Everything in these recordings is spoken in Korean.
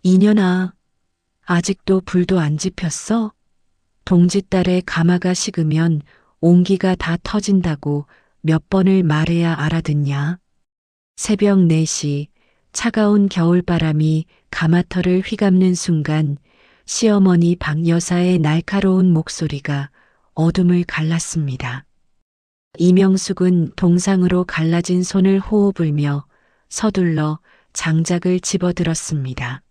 이년아, 아직도 불도 안 지폈어? 동짓달에 가마가 식으면 온기가 다 터진다고 몇 번을 말해야 알아듣냐? 새벽 4시 차가운 겨울바람이 가마터를 휘감는 순간 시어머니 박 여사의 날카로운 목소리가 어둠을 갈랐습니다. 이명숙은 동상으로 갈라진 손을 호호 불며 서둘러 장작을 집어들었습니다.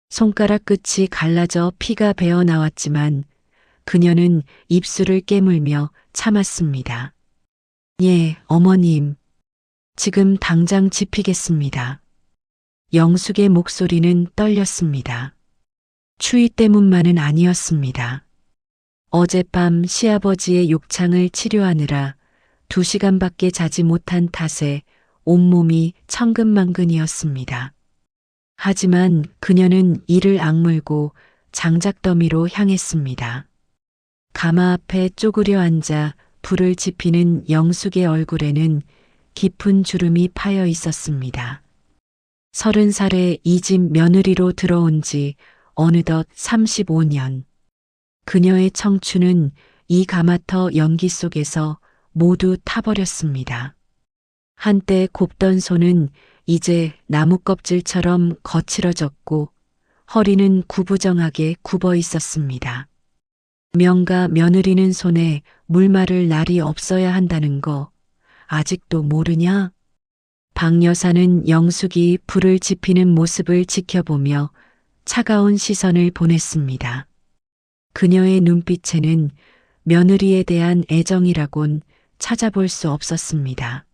손가락 끝이 갈라져 피가 배어 나왔지만 그녀는 입술을 깨물며 참았습니다. 예, 어머님. 지금 당장 집히겠습니다. 영숙의 목소리는 떨렸습니다. 추위 때문만은 아니었습니다. 어젯밤 시아버지의 욕창을 치료하느라 2시간밖에 자지 못한 탓에 온몸이 천근만근이었습니다. 하지만 그녀는 이를 악물고 장작더미로 향했습니다. 가마 앞에 쪼그려 앉아 불을 지피는 영숙의 얼굴에는 깊은 주름이 파여 있었습니다. 30살에 이 집 며느리로 들어온 지 어느덧 35년. 그녀의 청춘은 이 가마터 연기 속에서 모두 타버렸습니다. 한때 곱던 손은 이제 나무 껍질처럼 거칠어졌고 허리는 구부정하게 굽어 있었습니다. 명가 며느리는 손에 물 마를 날이 없어야 한다는 거 아직도 모르냐? 박 여사는 영숙이 불을 지피는 모습을 지켜보며 차가운 시선을 보냈습니다. 그녀의 눈빛에는 며느리에 대한 애정이라곤 찾아볼 수 없었습니다.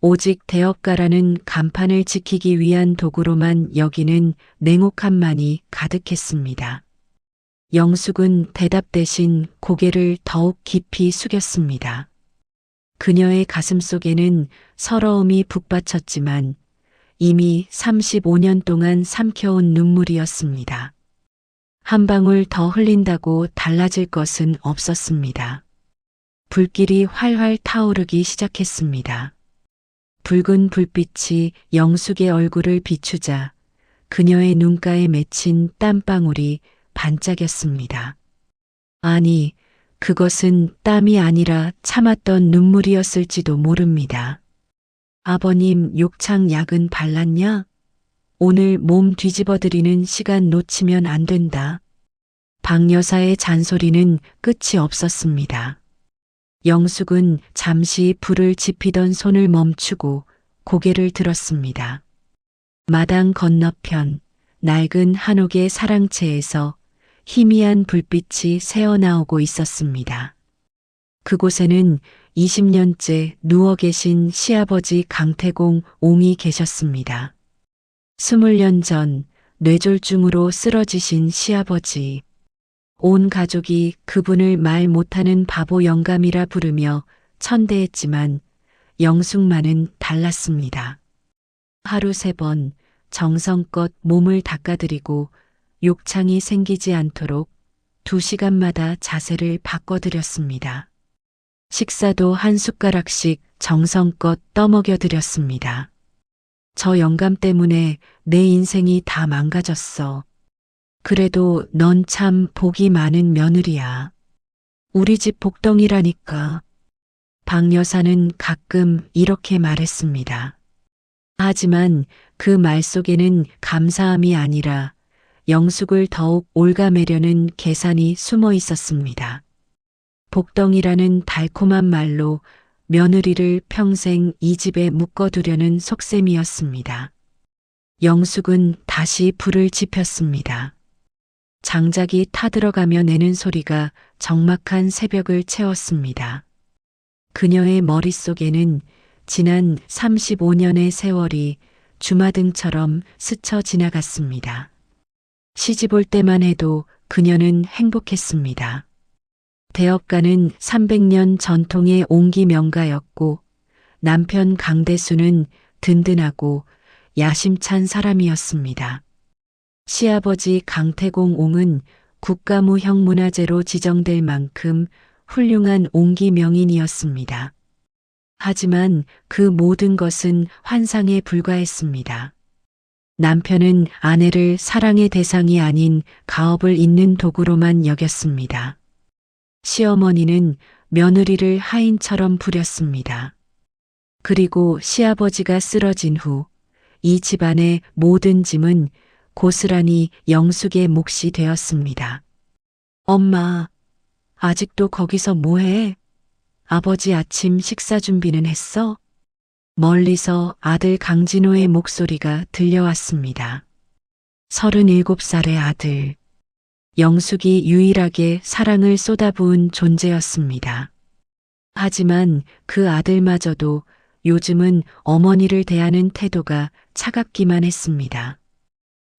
오직 대업가라는 간판을 지키기 위한 도구로만 여기는 냉혹함만이 가득했습니다. 영숙은 대답 대신 고개를 더욱 깊이 숙였습니다. 그녀의 가슴 속에는 서러움이 북받쳤지만 이미 35년 동안 삼켜온 눈물이었습니다. 한 방울 더 흘린다고 달라질 것은 없었습니다. 불길이 활활 타오르기 시작했습니다. 붉은 불빛이 영숙의 얼굴을 비추자 그녀의 눈가에 맺힌 땀방울이 반짝였습니다. 아니, 그것은 땀이 아니라 참았던 눈물이었을지도 모릅니다. 아버님 욕창 약은 발랐냐? 오늘 몸 뒤집어드리는 시간 놓치면 안 된다. 박 여사의 잔소리는 끝이 없었습니다. 영숙은 잠시 불을 지피던 손을 멈추고 고개를 들었습니다. 마당 건너편 낡은 한옥의 사랑채에서 희미한 불빛이 새어나오고 있었습니다. 그곳에는 20년째 누워 계신 시아버지 강태공 옹이 계셨습니다. 20년 전 뇌졸중으로 쓰러지신 시아버지. 온 가족이 그분을 말 못하는 바보 영감이라 부르며 천대했지만 영숙만은 달랐습니다. 하루 3번 정성껏 몸을 닦아드리고 욕창이 생기지 않도록 2시간마다 자세를 바꿔드렸습니다. 식사도 한 숟가락씩 정성껏 떠먹여드렸습니다. 저 영감 때문에 내 인생이 다 망가졌어. 그래도 넌 참 복이 많은 며느리야. 우리 집 복덩이라니까. 박 여사는 가끔 이렇게 말했습니다. 하지만 그 말 속에는 감사함이 아니라 영숙을 더욱 올가매려는 계산이 숨어 있었습니다. 복덩이라는 달콤한 말로 며느리를 평생 이 집에 묶어두려는 속셈이었습니다. 영숙은 다시 불을 지폈습니다. 장작이 타들어가며 내는 소리가 적막한 새벽을 채웠습니다. 그녀의 머릿속에는 지난 35년의 세월이 주마등처럼 스쳐 지나갔습니다. 시집 올 때만 해도 그녀는 행복했습니다. 대업가는 300년 전통의 옹기 명가였고 남편 강대수는 든든하고 야심찬 사람이었습니다. 시아버지 강태공 옹은 국가무형 문화재로 지정될 만큼 훌륭한 옹기 명인이었습니다. 하지만 그 모든 것은 환상에 불과했습니다. 남편은 아내를 사랑의 대상이 아닌 가업을 잇는 도구로만 여겼습니다. 시어머니는 며느리를 하인처럼 부렸습니다. 그리고 시아버지가 쓰러진 후 이 집안의 모든 짐은 고스란히 영숙의 몫이 되었습니다. 엄마, 아직도 거기서 뭐해? 아버지 아침 식사 준비는 했어? 멀리서 아들 강진호의 목소리가 들려왔습니다. 37살의 아들. 영숙이 유일하게 사랑을 쏟아부은 존재였습니다. 하지만 그 아들마저도 요즘은 어머니를 대하는 태도가 차갑기만 했습니다.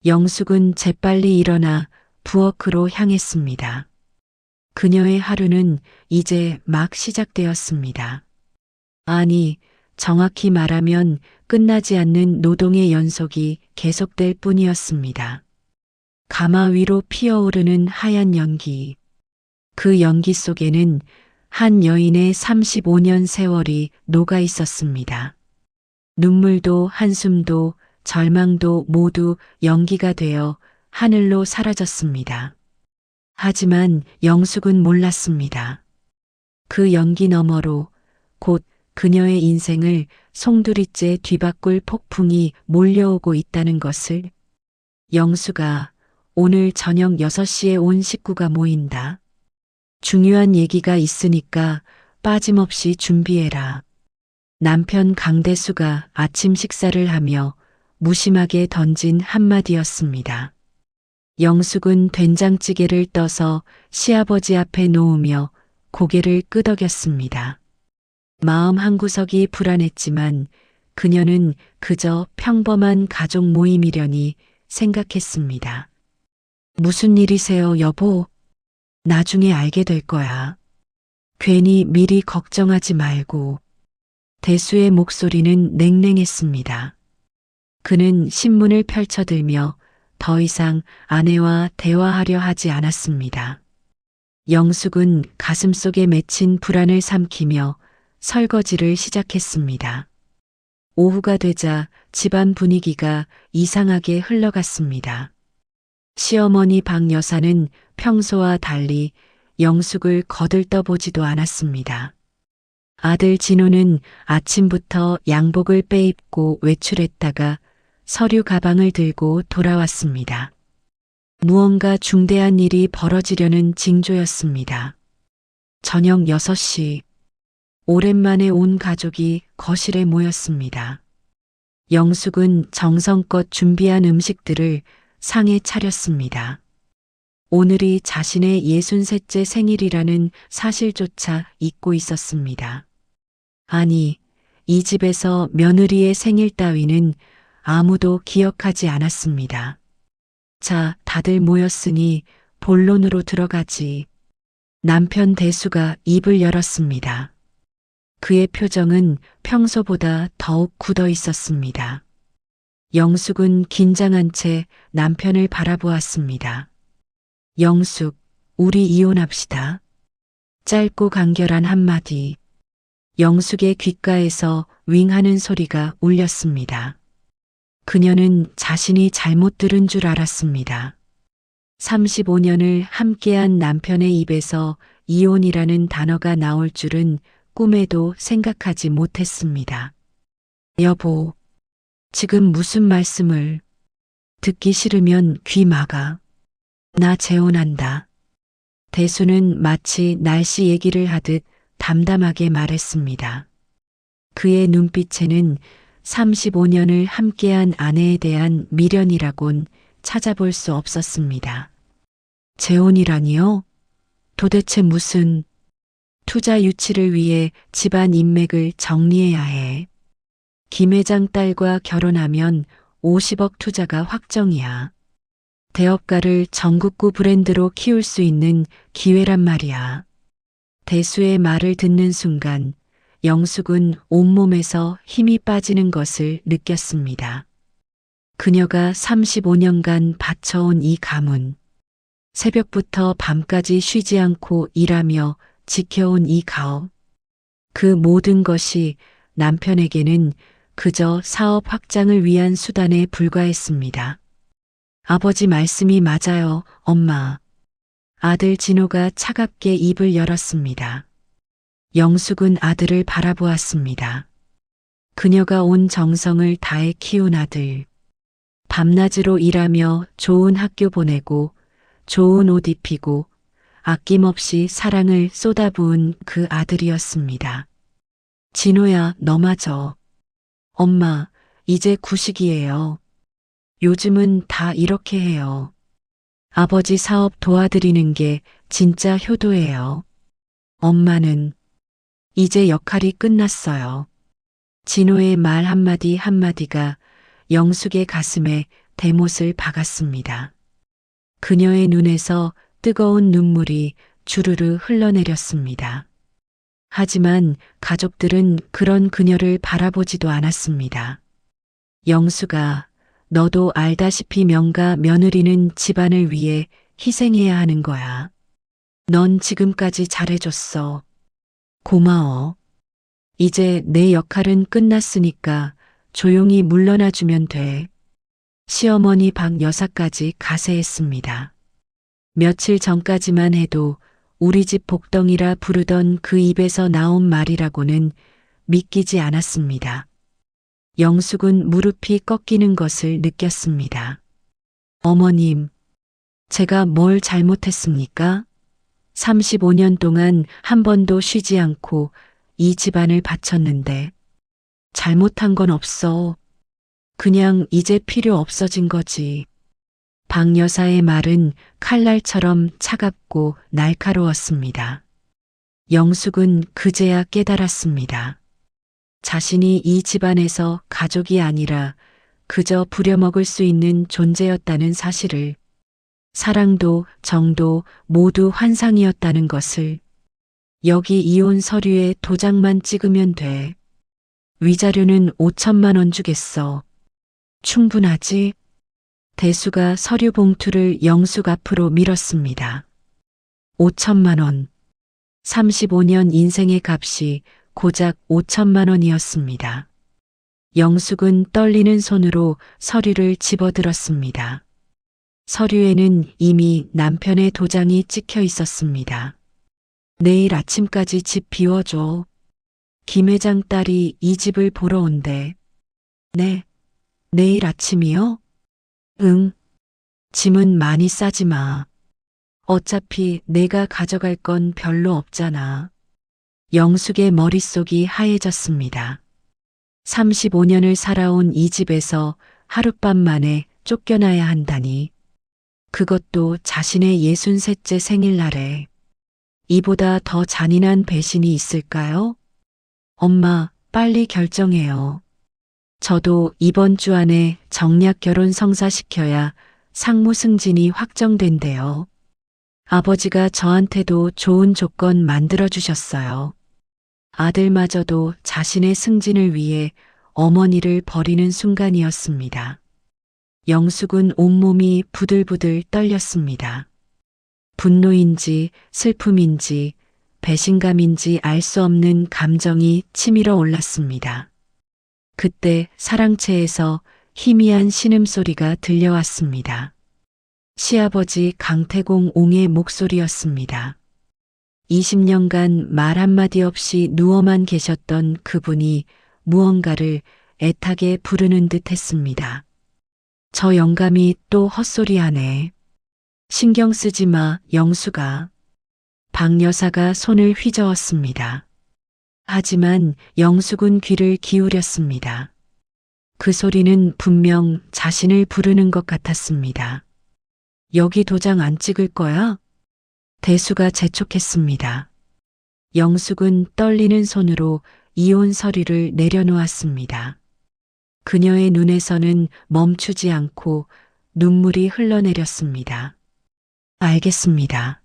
영숙은 재빨리 일어나 부엌으로 향했습니다. 그녀의 하루는 이제 막 시작되었습니다. 아니, 정확히 말하면 끝나지 않는 노동의 연속이 계속될 뿐이었습니다. 가마 위로 피어오르는 하얀 연기. 그 연기 속에는 한 여인의 35년 세월이 녹아 있었습니다. 눈물도 한숨도 절망도 모두 연기가 되어 하늘로 사라졌습니다. 하지만 영숙은 몰랐습니다. 그 연기 너머로 곧 그녀의 인생을 송두리째 뒤바꿀 폭풍이 몰려오고 있다는 것을. 영숙아, 오늘 저녁 6시에 온 식구가 모인다. 중요한 얘기가 있으니까 빠짐없이 준비해라. 남편 강대수가 아침 식사를 하며 무심하게 던진 한마디였습니다. 영숙은 된장찌개를 떠서 시아버지 앞에 놓으며 고개를 끄덕였습니다. 마음 한구석이 불안했지만 그녀는 그저 평범한 가족 모임이려니 생각했습니다. 무슨 일이세요, 여보? 나중에 알게 될 거야. 괜히 미리 걱정하지 말고. 대수의 목소리는 냉랭했습니다. 그는 신문을 펼쳐들며 더 이상 아내와 대화하려 하지 않았습니다. 영숙은 가슴속에 맺힌 불안을 삼키며 설거지를 시작했습니다. 오후가 되자 집안 분위기가 이상하게 흘러갔습니다. 시어머니 박 여사는 평소와 달리 영숙을 거들떠보지도 않았습니다. 아들 진호는 아침부터 양복을 빼입고 외출했다가 서류 가방을 들고 돌아왔습니다. 무언가 중대한 일이 벌어지려는 징조였습니다. 저녁 6시, 오랜만에 온 가족이 거실에 모였습니다. 영숙은 정성껏 준비한 음식들을 상에 차렸습니다. 오늘이 자신의 63째 생일이라는 사실조차 잊고 있었습니다. 아니, 이 집에서 며느리의 생일 따위는 아무도 기억하지 않았습니다. 자, 다들 모였으니 본론으로 들어가지. 남편 대수가 입을 열었습니다. 그의 표정은 평소보다 더욱 굳어 있었습니다. 영숙은 긴장한 채 남편을 바라보았습니다. 영숙, 우리 이혼합시다. 짧고 간결한 한마디. 영숙의 귓가에서 윙하는 소리가 울렸습니다. 그녀는 자신이 잘못 들은 줄 알았습니다. 35년을 함께한 남편의 입에서 이혼이라는 단어가 나올 줄은 꿈에도 생각하지 못했습니다. 여보, 지금 무슨 말씀을. 듣기 싫으면 귀 막아. 나 재혼한다. 대수는 마치 날씨 얘기를 하듯 담담하게 말했습니다. 그의 눈빛에는 35년을 함께한 아내에 대한 미련이라곤 찾아볼 수 없었습니다. 재혼이라니요? 도대체 무슨. 투자 유치를 위해 집안 인맥을 정리해야 해. 김 회장 딸과 결혼하면 50억 투자가 확정이야. 대업가를 전국구 브랜드로 키울 수 있는 기회란 말이야. 대수의 말을 듣는 순간 영숙은 온몸에서 힘이 빠지는 것을 느꼈습니다. 그녀가 35년간 바쳐온 이 가문, 새벽부터 밤까지 쉬지 않고 일하며 지켜온 이 가업, 그 모든 것이 남편에게는 그저 사업 확장을 위한 수단에 불과했습니다. 아버지 말씀이 맞아요, 엄마. 아들 진호가 차갑게 입을 열었습니다. 영숙은 아들을 바라보았습니다. 그녀가 온 정성을 다해 키운 아들. 밤낮으로 일하며 좋은 학교 보내고 좋은 옷 입히고 아낌없이 사랑을 쏟아부은 그 아들이었습니다. 진호야, 너마저. 엄마, 이제 구식이에요. 요즘은 다 이렇게 해요. 아버지 사업 도와드리는 게 진짜 효도예요. 엄마는 이제 역할이 끝났어요. 진호의 말 한마디 한마디가 영숙의 가슴에 대못을 박았습니다. 그녀의 눈에서 뜨거운 눈물이 주르르 흘러내렸습니다. 하지만 가족들은 그런 그녀를 바라보지도 않았습니다. 영숙아, 너도 알다시피 명가 며느리는 집안을 위해 희생해야 하는 거야. 넌 지금까지 잘해줬어. 고마워. 이제 내 역할은 끝났으니까 조용히 물러나 주면 돼. 시어머니 박 여사까지 가세했습니다. 며칠 전까지만 해도 우리 집 복덩이라 부르던 그 입에서 나온 말이라고는 믿기지 않았습니다. 영숙은 무릎이 꺾이는 것을 느꼈습니다. 어머님, 제가 뭘 잘못했습니까? 35년 동안 한 번도 쉬지 않고 이 집안을 바쳤는데 잘못한 건 없어. 그냥 이제 필요 없어진 거지. 박 여사의 말은 칼날처럼 차갑고 날카로웠습니다. 영숙은 그제야 깨달았습니다. 자신이 이 집안에서 가족이 아니라 그저 부려먹을 수 있는 존재였다는 사실을, 사랑도 정도 모두 환상이었다는 것을. 여기 이혼 서류에 도장만 찍으면 돼. 위자료는 5천만 원 주겠어. 충분하지? 대수가 서류 봉투를 영숙 앞으로 밀었습니다. 5천만 원. 35년 인생의 값이 고작 5천만 원이었습니다. 영숙은 떨리는 손으로 서류를 집어들었습니다. 서류에는 이미 남편의 도장이 찍혀 있었습니다. 내일 아침까지 집 비워줘. 김 회장 딸이 이 집을 보러 온대. 네. 내일 아침이요? 응. 짐은 많이 싸지 마. 어차피 내가 가져갈 건 별로 없잖아. 영숙의 머릿속이 하얘졌습니다. 35년을 살아온 이 집에서 하룻밤 만에 쫓겨나야 한다니. 그것도 자신의 63째 생일날에. 이보다 더 잔인한 배신이 있을까요? 엄마, 빨리 결정해요. 저도 이번 주 안에 정략 결혼 성사시켜야 상무 승진이 확정된대요. 아버지가 저한테도 좋은 조건 만들어주셨어요. 아들마저도 자신의 승진을 위해 어머니를 버리는 순간이었습니다. 영숙은 온몸이 부들부들 떨렸습니다. 분노인지 슬픔인지 배신감인지 알 수 없는 감정이 치밀어 올랐습니다. 그때 사랑채에서 희미한 신음소리가 들려왔습니다. 시아버지 강태공 옹의 목소리였습니다. 20년간 말 한마디 없이 누워만 계셨던 그분이 무언가를 애타게 부르는 듯 했습니다. 저 영감이 또 헛소리하네. 신경 쓰지 마, 영숙아. 박 여사가 손을 휘저었습니다. 하지만 영숙은 귀를 기울였습니다. 그 소리는 분명 자신을 부르는 것 같았습니다. 여기 도장 안 찍을 거야? 대수가 재촉했습니다. 영숙은 떨리는 손으로 이혼 서류를 내려놓았습니다. 그녀의 눈에서는 멈추지 않고 눈물이 흘러내렸습니다. 알겠습니다.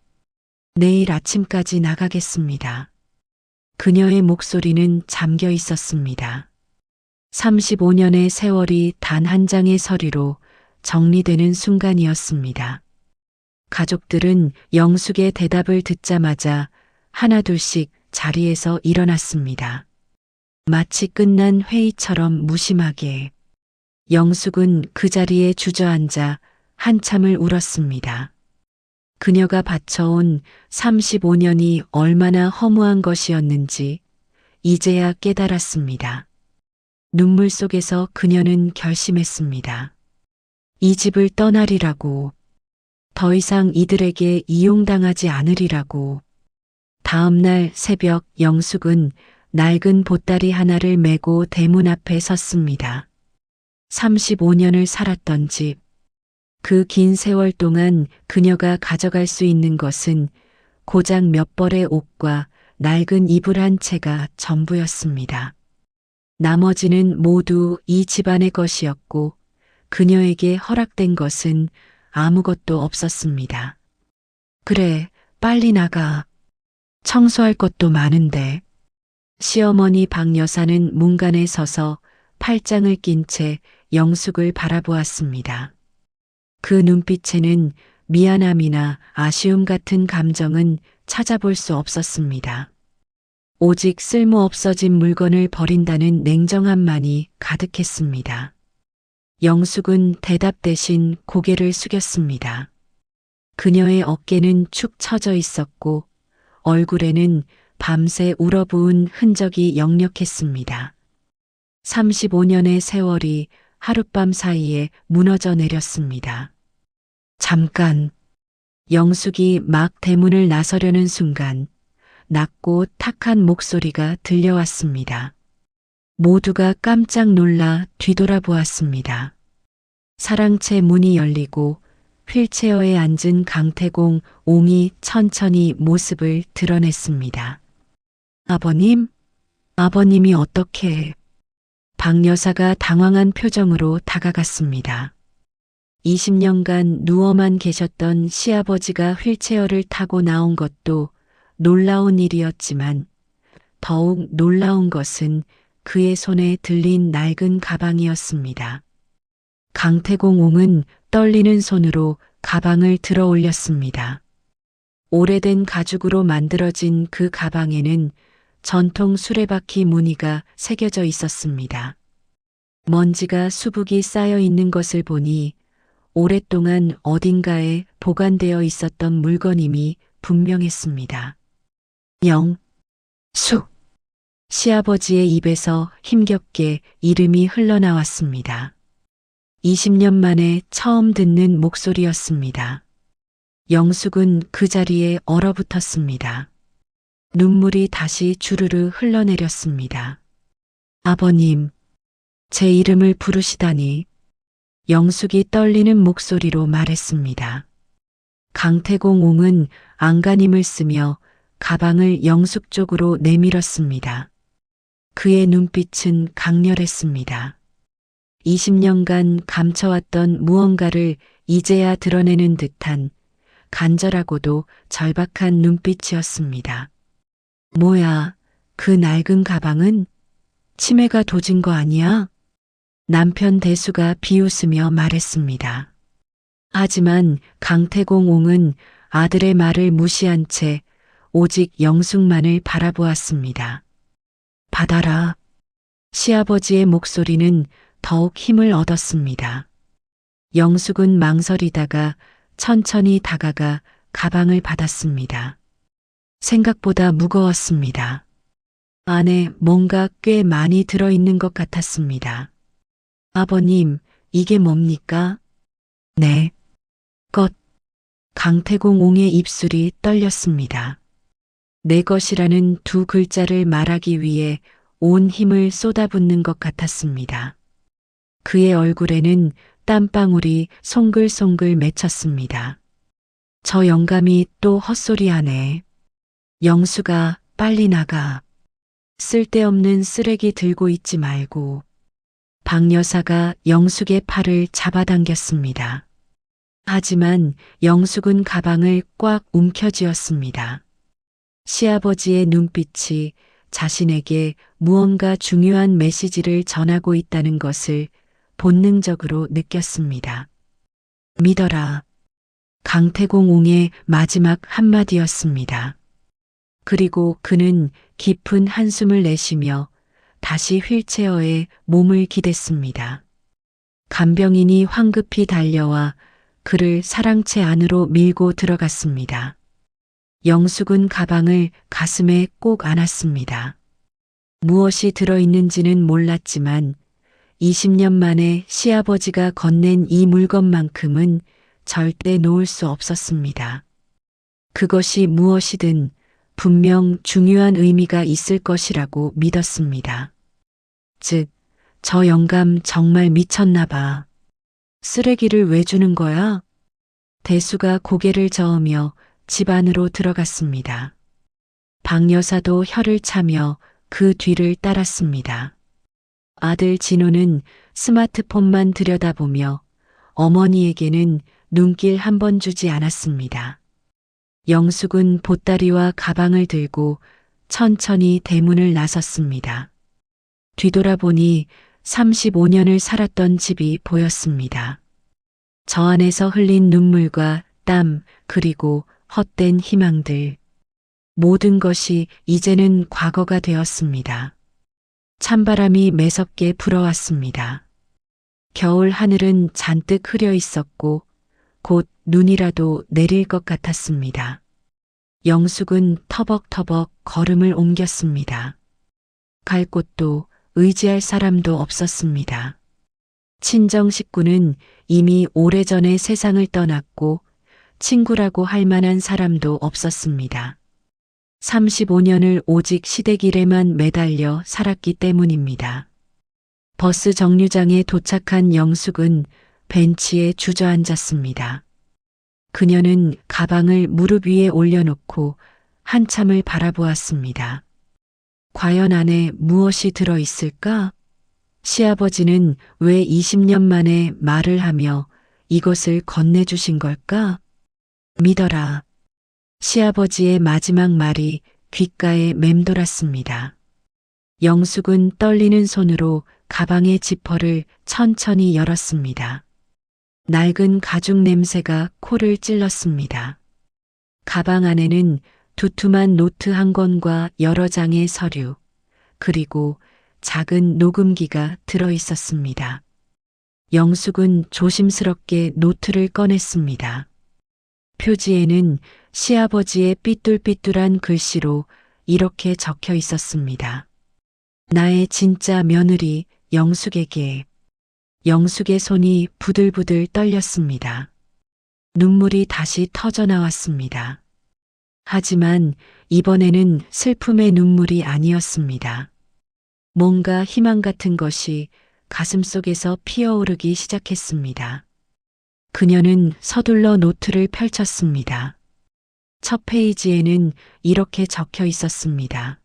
내일 아침까지 나가겠습니다. 그녀의 목소리는 잠겨 있었습니다. 35년의 세월이 단 한 장의 서류로 정리되는 순간이었습니다. 가족들은 영숙의 대답을 듣자마자 하나둘씩 자리에서 일어났습니다. 마치 끝난 회의처럼 무심하게. 영숙은 그 자리에 주저앉아 한참을 울었습니다. 그녀가 바쳐온 35년이 얼마나 허무한 것이었는지 이제야 깨달았습니다. 눈물 속에서 그녀는 결심했습니다. 이 집을 떠나리라고. 더 이상 이들에게 이용당하지 않으리라고. 다음 날 새벽 영숙은 낡은 보따리 하나를 메고 대문 앞에 섰습니다. 35년을 살았던 집. 그 긴 세월 동안 그녀가 가져갈 수 있는 것은 고작 몇 벌의 옷과 낡은 이불 한 채가 전부였습니다. 나머지는 모두 이 집안의 것이었고 그녀에게 허락된 것은 아무것도 없었습니다. 그래, 빨리 나가. 청소할 것도 많은데. 시어머니 박 여사는 문간에 서서 팔짱을 낀 채 영숙을 바라보았습니다. 그 눈빛에는 미안함이나 아쉬움 같은 감정은 찾아볼 수 없었습니다. 오직 쓸모없어진 물건을 버린다는 냉정함만이 가득했습니다. 영숙은 대답 대신 고개를 숙였습니다. 그녀의 어깨는 축 처져 있었고 얼굴에는 밤새 울어부은 흔적이 역력했습니다. 35년의 세월이 하룻밤 사이에 무너져 내렸습니다. 잠깐. 영숙이 막 대문을 나서려는 순간 낮고 탁한 목소리가 들려왔습니다. 모두가 깜짝 놀라 뒤돌아보았습니다. 사랑채 문이 열리고 휠체어에 앉은 강태공 옹이 천천히 모습을 드러냈습니다. 아버님? 아버님이 어떻게? 박 여사가 당황한 표정으로 다가갔습니다. 20년간 누워만 계셨던 시아버지가 휠체어를 타고 나온 것도 놀라운 일이었지만 더욱 놀라운 것은 그의 손에 들린 낡은 가방이었습니다. 강태공 옹은 떨리는 손으로 가방을 들어 올렸습니다. 오래된 가죽으로 만들어진 그 가방에는 전통 수레바퀴 무늬가 새겨져 있었습니다. 먼지가 수북이 쌓여 있는 것을 보니 오랫동안 어딘가에 보관되어 있었던 물건임이 분명했습니다. 영숙. 시아버지의 입에서 힘겹게 이름이 흘러나왔습니다. 20년 만에 처음 듣는 목소리였습니다. 영숙은 그 자리에 얼어붙었습니다. 눈물이 다시 주르르 흘러내렸습니다. 아버님, 제 이름을 부르시다니. 영숙이 떨리는 목소리로 말했습니다. 강태공 옹은 안간힘을 쓰며 가방을 영숙 쪽으로 내밀었습니다. 그의 눈빛은 강렬했습니다. 20년간 감춰왔던 무언가를 이제야 드러내는 듯한 간절하고도 절박한 눈빛이었습니다. 뭐야, 그 낡은 가방은? 치매가 도진 거 아니야? 남편 대수가 비웃으며 말했습니다. 하지만 강태공 옹은 아들의 말을 무시한 채 오직 영숙만을 바라보았습니다. 받아라. 시아버지의 목소리는 더욱 힘을 얻었습니다. 영숙은 망설이다가 천천히 다가가 가방을 받았습니다. 생각보다 무거웠습니다. 안에 뭔가 꽤 많이 들어있는 것 같았습니다. 아버님, 이게 뭡니까? 네. 것. 강태공 옹의 입술이 떨렸습니다. 내 것이라는 두 글자를 말하기 위해 온 힘을 쏟아붓는 것 같았습니다. 그의 얼굴에는 땀방울이 송글송글 맺혔습니다. 저 영감이 또 헛소리하네. 영수가 빨리 나가. 쓸데없는 쓰레기 들고 있지 말고. 박 여사가 영숙의 팔을 잡아당겼습니다. 하지만 영숙은 가방을 꽉 움켜쥐었습니다. 시아버지의 눈빛이 자신에게 무언가 중요한 메시지를 전하고 있다는 것을 본능적으로 느꼈습니다. 믿어라. 강태공 옹의 마지막 한마디였습니다. 그리고 그는 깊은 한숨을 내쉬며 다시 휠체어에 몸을 기댔습니다. 간병인이 황급히 달려와 그를 사랑채 안으로 밀고 들어갔습니다. 영숙은 가방을 가슴에 꼭 안았습니다. 무엇이 들어있는지는 몰랐지만 20년 만에 시아버지가 건넨 이 물건만큼은 절대 놓을 수 없었습니다. 그것이 무엇이든 분명 중요한 의미가 있을 것이라고 믿었습니다. 즉, 저 영감 정말 미쳤나 봐. 쓰레기를 왜 주는 거야? 대수가 고개를 저으며 집 안으로 들어갔습니다. 박 여사도 혀를 차며 그 뒤를 따랐습니다. 아들 진호는 스마트폰만 들여다보며 어머니에게는 눈길 한 번 주지 않았습니다. 영숙은 보따리와 가방을 들고 천천히 대문을 나섰습니다. 뒤돌아보니 35년을 살았던 집이 보였습니다. 저 안에서 흘린 눈물과 땀, 그리고 헛된 희망들. 모든 것이 이제는 과거가 되었습니다. 찬바람이 매섭게 불어왔습니다. 겨울 하늘은 잔뜩 흐려 있었고 곧 눈이라도 내릴 것 같았습니다. 영숙은 터벅터벅 걸음을 옮겼습니다. 갈 곳도 의지할 사람도 없었습니다. 친정 식구는 이미 오래전에 세상을 떠났고 친구라고 할 만한 사람도 없었습니다. 35년을 오직 시댁일에만 매달려 살았기 때문입니다. 버스 정류장에 도착한 영숙은 벤치에 주저앉았습니다. 그녀는 가방을 무릎 위에 올려놓고 한참을 바라보았습니다. 과연 안에 무엇이 들어있을까? 시아버지는 왜 20년 만에 말을 하며 이것을 건네주신 걸까? 믿어라. 시아버지의 마지막 말이 귓가에 맴돌았습니다. 영숙은 떨리는 손으로 가방의 지퍼를 천천히 열었습니다. 낡은 가죽 냄새가 코를 찔렀습니다. 가방 안에는 두툼한 노트 한 권과 여러 장의 서류, 그리고 작은 녹음기가 들어 있었습니다. 영숙은 조심스럽게 노트를 꺼냈습니다. 표지에는 시아버지의 삐뚤삐뚤한 글씨로 이렇게 적혀 있었습니다. 나의 진짜 며느리 영숙에게. 영숙의 손이 부들부들 떨렸습니다. 눈물이 다시 터져 나왔습니다. 하지만 이번에는 슬픔의 눈물이 아니었습니다. 뭔가 희망 같은 것이 가슴속에서 피어오르기 시작했습니다. 그녀는 서둘러 노트를 펼쳤습니다. 첫 페이지에는 이렇게 적혀 있었습니다.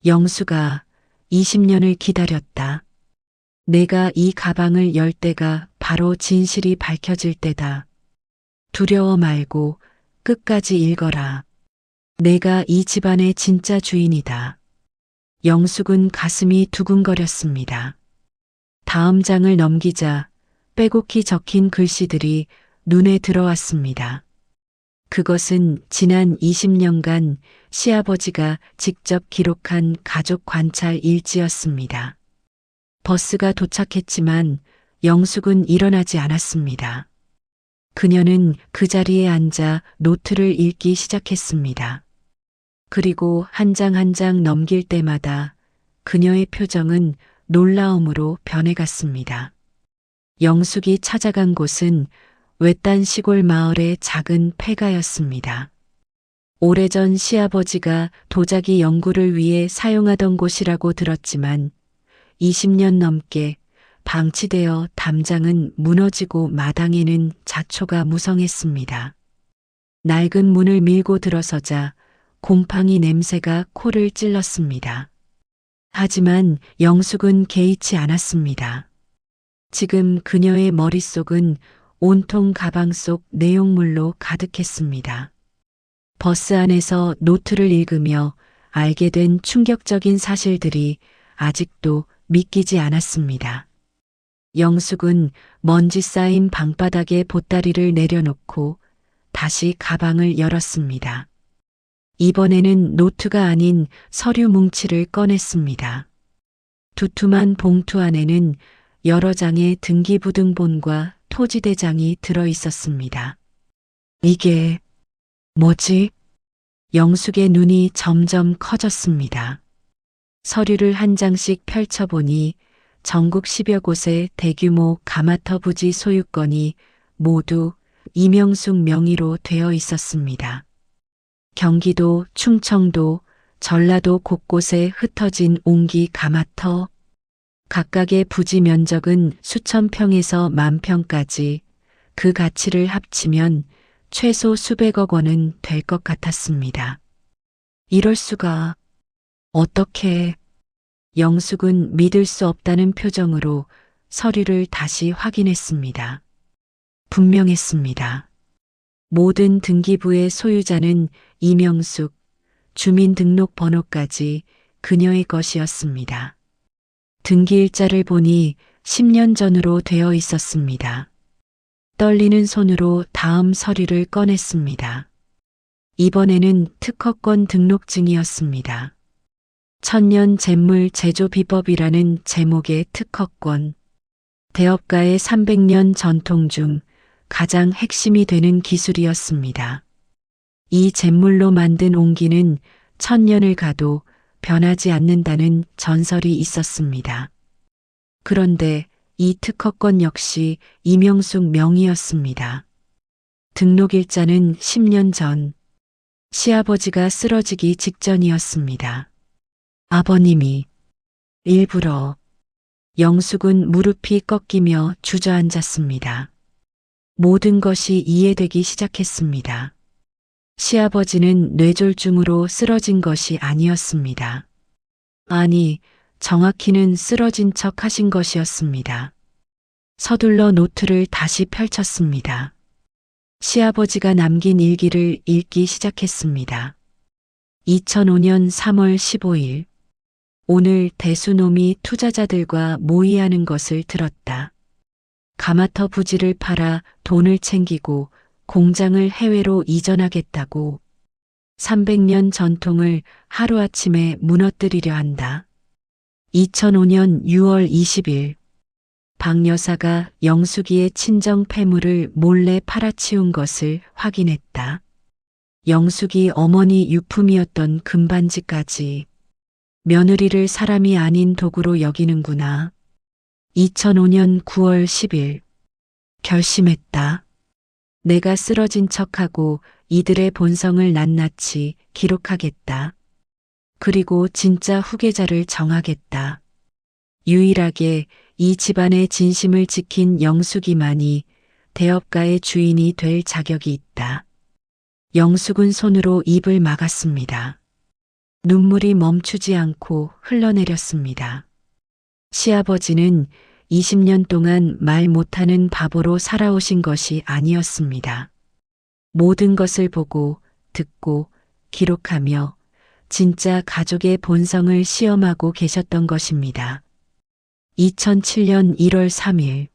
영수가 20년을 기다렸다. 내가 이 가방을 열 때가 바로 진실이 밝혀질 때다. 두려워 말고 끝까지 읽어라. 내가 이 집안의 진짜 주인이다. 영숙은 가슴이 두근거렸습니다. 다음 장을 넘기자 빼곡히 적힌 글씨들이 눈에 들어왔습니다. 그것은 지난 20년간 시아버지가 직접 기록한 가족 관찰 일지였습니다. 버스가 도착했지만 영숙은 일어나지 않았습니다. 그녀는 그 자리에 앉아 노트를 읽기 시작했습니다. 그리고 한 장 한 장 넘길 때마다 그녀의 표정은 놀라움으로 변해갔습니다. 영숙이 찾아간 곳은 외딴 시골 마을의 작은 폐가였습니다. 오래전 시아버지가 도자기 연구를 위해 사용하던 곳이라고 들었지만 20년 넘게 방치되어 담장은 무너지고 마당에는 잡초가 무성했습니다. 낡은 문을 밀고 들어서자 곰팡이 냄새가 코를 찔렀습니다. 하지만 영숙은 개의치 않았습니다. 지금 그녀의 머릿속은 온통 가방 속 내용물로 가득했습니다. 버스 안에서 노트를 읽으며 알게 된 충격적인 사실들이 아직도 믿기지 않았습니다. 영숙은 먼지 쌓인 방바닥에 보따리를 내려놓고 다시 가방을 열었습니다. 이번에는 노트가 아닌 서류 뭉치를 꺼냈습니다. 두툼한 봉투 안에는 여러 장의 등기부등본과 토지대장이 들어 있었습니다. 이게 뭐지? 영숙의 눈이 점점 커졌습니다. 서류를 한 장씩 펼쳐보니 전국 10여 곳의 대규모 가마터 부지 소유권이 모두 이명숙 명의로 되어 있었습니다. 경기도, 충청도, 전라도 곳곳에 흩어진 옹기 가마터, 각각의 부지 면적은 수천 평에서 만 평까지 그 가치를 합치면 최소 수백억 원은 될 것 같았습니다. 이럴 수가. 어떻게? 영숙은 믿을 수 없다는 표정으로 서류를 다시 확인했습니다. 분명했습니다. 모든 등기부의 소유자는 이명숙, 주민등록번호까지 그녀의 것이었습니다. 등기일자를 보니 10년 전으로 되어 있었습니다. 떨리는 손으로 다음 서류를 꺼냈습니다. 이번에는 특허권 등록증이었습니다. 천년 잿물 제조 비법이라는 제목의 특허권. 대업가의 300년 전통 중 가장 핵심이 되는 기술이었습니다. 이 잿물로 만든 옹기는 천년을 가도 변하지 않는다는 전설이 있었습니다. 그런데 이 특허권 역시 이명숙 명의였습니다. 등록일자는 10년 전, 시아버지가 쓰러지기 직전이었습니다. 아버님이 일부러. 영숙은 무릎이 꺾이며 주저앉았습니다. 모든 것이 이해되기 시작했습니다. 시아버지는 뇌졸중으로 쓰러진 것이 아니었습니다. 아니, 정확히는 쓰러진 척 하신 것이었습니다. 서둘러 노트를 다시 펼쳤습니다. 시아버지가 남긴 일기를 읽기 시작했습니다. 2005년 3월 15일. 오늘 대수놈이 투자자들과 모의하는 것을 들었다. 가마터 부지를 팔아 돈을 챙기고 공장을 해외로 이전하겠다고. 300년 전통을 하루아침에 무너뜨리려 한다. 2005년 6월 20일. 박 여사가 영숙이의 친정 폐물을 몰래 팔아치운 것을 확인했다. 영숙이 어머니 유품이었던 금반지까지. 며느리를 사람이 아닌 도구로 여기는구나. 2005년 9월 10일. 결심했다. 내가 쓰러진 척하고 이들의 본성을 낱낱이 기록하겠다. 그리고 진짜 후계자를 정하겠다. 유일하게 이 집안의 진심을 지킨 영숙이만이 대업가의 주인이 될 자격이 있다. 영숙은 손으로 입을 막았습니다. 눈물이 멈추지 않고 흘러내렸습니다. 시아버지는 20년 동안 말 못하는 바보로 살아오신 것이 아니었습니다. 모든 것을 보고, 듣고, 기록하며 진짜 가족의 본성을 시험하고 계셨던 것입니다. 2007년 1월 3일.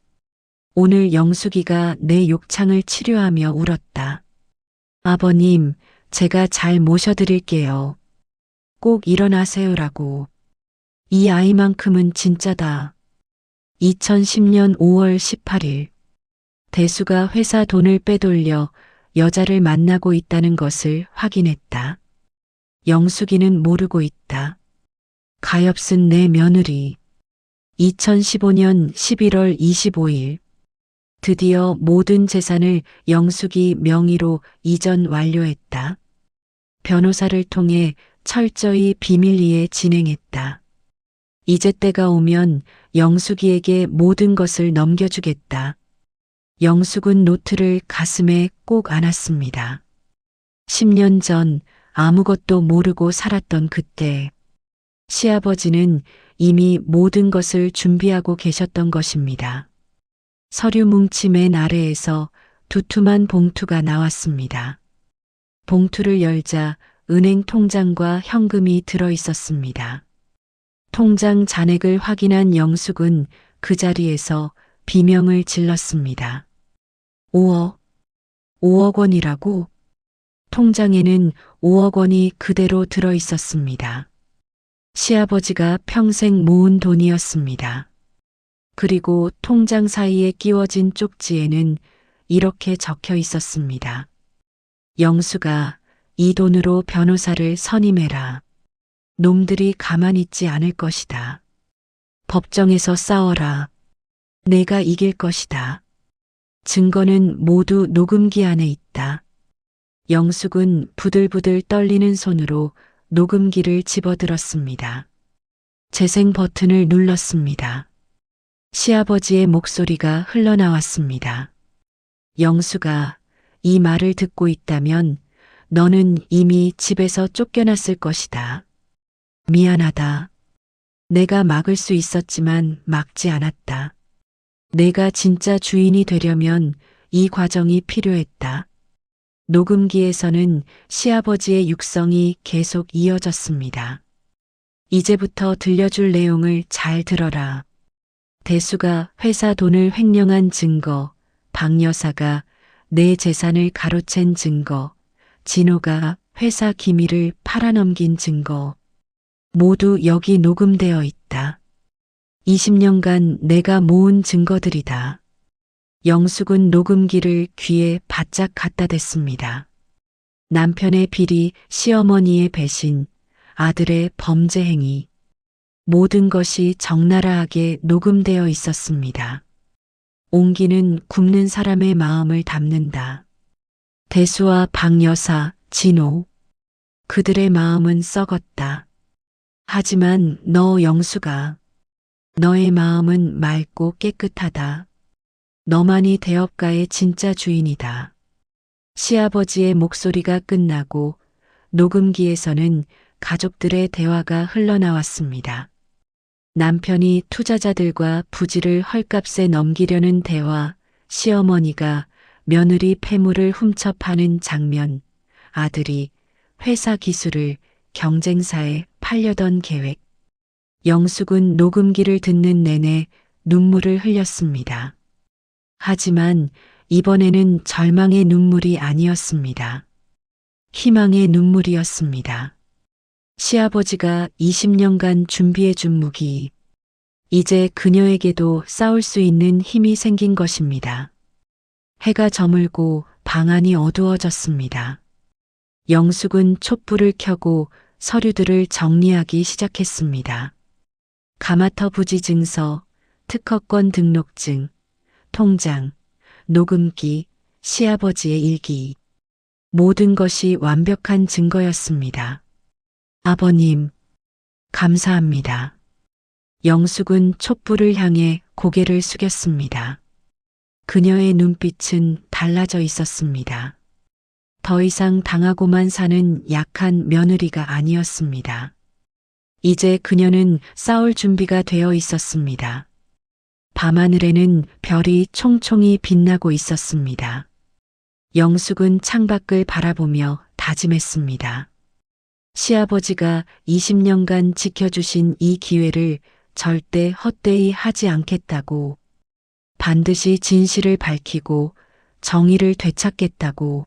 오늘 영숙이가 내 욕창을 치료하며 울었다. 아버님, 제가 잘 모셔드릴게요. 꼭 일어나세요라고. 이 아이만큼은 진짜다. 2010년 5월 18일. 대수가 회사 돈을 빼돌려 여자를 만나고 있다는 것을 확인했다. 영숙이는 모르고 있다. 가엾은 내 며느리. 2015년 11월 25일. 드디어 모든 재산을 영숙이 명의로 이전 완료했다. 변호사를 통해 철저히 비밀리에 진행했다. 이제 때가 오면 영숙이에게 모든 것을 넘겨주겠다. 영숙은 노트를 가슴에 꼭 안았습니다. 10년 전 아무것도 모르고 살았던 그때 시아버지는 이미 모든 것을 준비하고 계셨던 것입니다. 서류 뭉치 맨 아래에서 두툼한 봉투가 나왔습니다. 봉투를 열자 은행 통장과 현금이 들어 있었습니다. 통장 잔액을 확인한 영숙은 그 자리에서 비명을 질렀습니다. 5억 원이라고? 통장에는 5억 원이 그대로 들어 있었습니다. 시아버지가 평생 모은 돈이었습니다. 그리고 통장 사이에 끼워진 쪽지에는 이렇게 적혀 있었습니다. 영수가 이 돈으로 변호사를 선임해라. 놈들이 가만히 있지 않을 것이다. 법정에서 싸워라. 내가 이길 것이다. 증거는 모두 녹음기 안에 있다. 영숙은 부들부들 떨리는 손으로 녹음기를 집어들었습니다. 재생 버튼을 눌렀습니다. 시아버지의 목소리가 흘러나왔습니다. 영수가 이 말을 듣고 있다면 너는 이미 집에서 쫓겨났을 것이다. 미안하다. 내가 막을 수 있었지만 막지 않았다. 내가 진짜 주인이 되려면 이 과정이 필요했다. 녹음기에서는 시아버지의 육성이 계속 이어졌습니다. 이제부터 들려줄 내용을 잘 들어라. 대수가 회사 돈을 횡령한 증거, 박 여사가 내 재산을 가로챈 증거, 진호가 회사 기밀을 팔아넘긴 증거, 모두 여기 녹음되어 있다. 20년간 내가 모은 증거들이다. 영숙은 녹음기를 귀에 바짝 갖다 댔습니다. 남편의 비리, 시어머니의 배신, 아들의 범죄 행위, 모든 것이 적나라하게 녹음되어 있었습니다. 옹기는 굽는 사람의 마음을 담는다. 대수와 박 여사, 진호, 그들의 마음은 썩었다. 하지만 너 영수가, 너의 마음은 맑고 깨끗하다. 너만이 대업가의 진짜 주인이다. 시아버지의 목소리가 끝나고 녹음기에서는 가족들의 대화가 흘러나왔습니다. 남편이 투자자들과 부지를 헐값에 넘기려는 대화, 시어머니가 며느리 폐물을 훔쳐 파는 장면, 아들이 회사 기술을 경쟁사에 팔려던 계획. 영숙은 녹음기를 듣는 내내 눈물을 흘렸습니다. 하지만 이번에는 절망의 눈물이 아니었습니다. 희망의 눈물이었습니다. 시아버지가 20년간 준비해 준 무기, 이제 그녀에게도 싸울 수 있는 힘이 생긴 것입니다. 해가 저물고 방 안이 어두워졌습니다. 영숙은 촛불을 켜고 서류들을 정리하기 시작했습니다. 가마터 부지 증서, 특허권 등록증, 통장, 녹음기, 시아버지의 일기. 모든 것이 완벽한 증거였습니다. 아버님, 감사합니다. 영숙은 촛불을 향해 고개를 숙였습니다. 그녀의 눈빛은 달라져 있었습니다. 더 이상 당하고만 사는 약한 며느리가 아니었습니다. 이제 그녀는 싸울 준비가 되어 있었습니다. 밤하늘에는 별이 총총히 빛나고 있었습니다. 영숙은 창밖을 바라보며 다짐했습니다. 시아버지가 20년간 지켜주신 이 기회를 절대 헛되이 하지 않겠다고, 반드시 진실을 밝히고 정의를 되찾겠다고.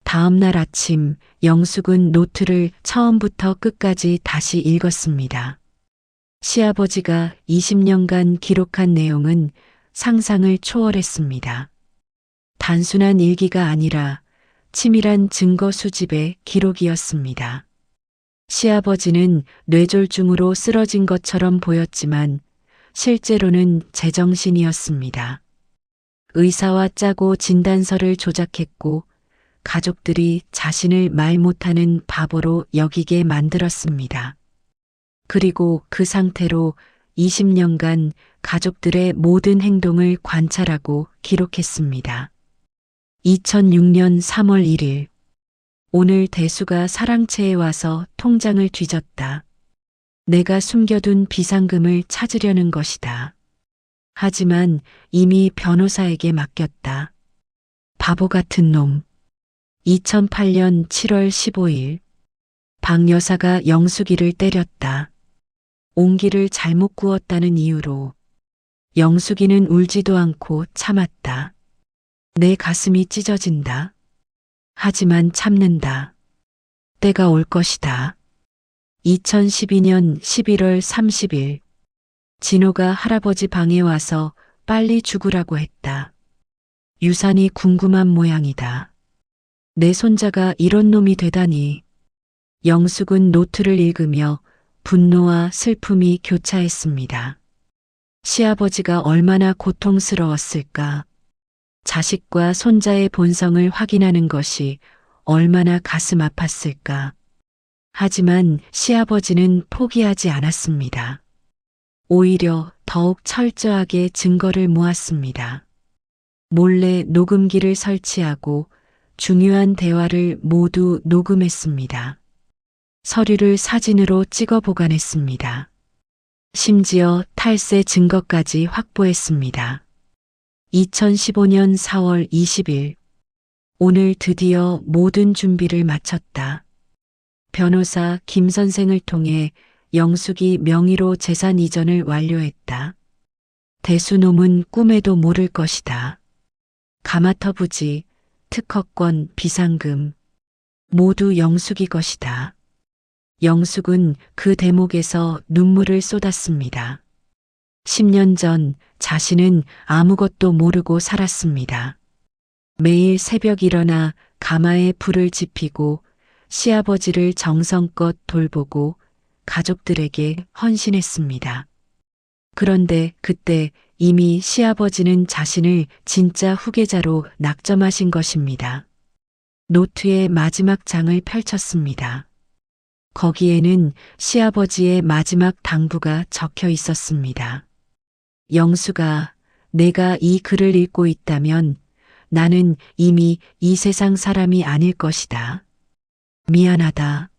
다음 날 아침 영숙은 노트를 처음부터 끝까지 다시 읽었습니다. 시아버지가 20년간 기록한 내용은 상상을 초월했습니다. 단순한 일기가 아니라 치밀한 증거 수집의 기록이었습니다. 시아버지는 뇌졸중으로 쓰러진 것처럼 보였지만 실제로는 제정신이었습니다. 의사와 짜고 진단서를 조작했고 가족들이 자신을 말 못하는 바보로 여기게 만들었습니다. 그리고 그 상태로 20년간 가족들의 모든 행동을 관찰하고 기록했습니다. 2006년 3월 1일, 오늘 대수가 사랑채에 와서 통장을 뒤졌다. 내가 숨겨둔 비상금을 찾으려는 것이다. 하지만 이미 변호사에게 맡겼다. 바보 같은 놈. 2008년 7월 15일, 박 여사가 영숙이를 때렸다. 옹기를 잘못 구웠다는 이유로. 영숙이는 울지도 않고 참았다. 내 가슴이 찢어진다. 하지만 참는다. 때가 올 것이다. 2012년 11월 30일 진호가 할아버지 방에 와서 빨리 죽으라고 했다. 유산이 궁금한 모양이다. 내 손자가 이런 놈이 되다니. 영숙은 노트를 읽으며 분노와 슬픔이 교차했습니다. 시아버지가 얼마나 고통스러웠을까. 자식과 손자의 본성을 확인하는 것이 얼마나 가슴 아팠을까. 하지만 시아버지는 포기하지 않았습니다. 오히려 더욱 철저하게 증거를 모았습니다. 몰래 녹음기를 설치하고 중요한 대화를 모두 녹음했습니다. 서류를 사진으로 찍어 보관했습니다. 심지어 탈세 증거까지 확보했습니다. 2015년 4월 20일 오늘 드디어 모든 준비를 마쳤다. 변호사 김 선생을 통해 영숙이 명의로 재산 이전을 완료했다. 대수놈은 꿈에도 모를 것이다. 가마터 부지, 특허권, 비상금 모두 영숙이 것이다. 영숙은 그 대목에서 눈물을 쏟았습니다. 10년 전 자신은 아무것도 모르고 살았습니다. 매일 새벽 일어나 가마에 불을 지피고 시아버지를 정성껏 돌보고 가족들에게 헌신했습니다. 그런데 그때 이미 시아버지는 자신을 진짜 후계자로 낙점하신 것입니다. 노트의 마지막 장을 펼쳤습니다. 거기에는 시아버지의 마지막 당부가 적혀 있었습니다. 영숙아, 내가 이 글을 읽고 있다면 나는 이미 이 세상 사람이 아닐 것이다. 미안하다.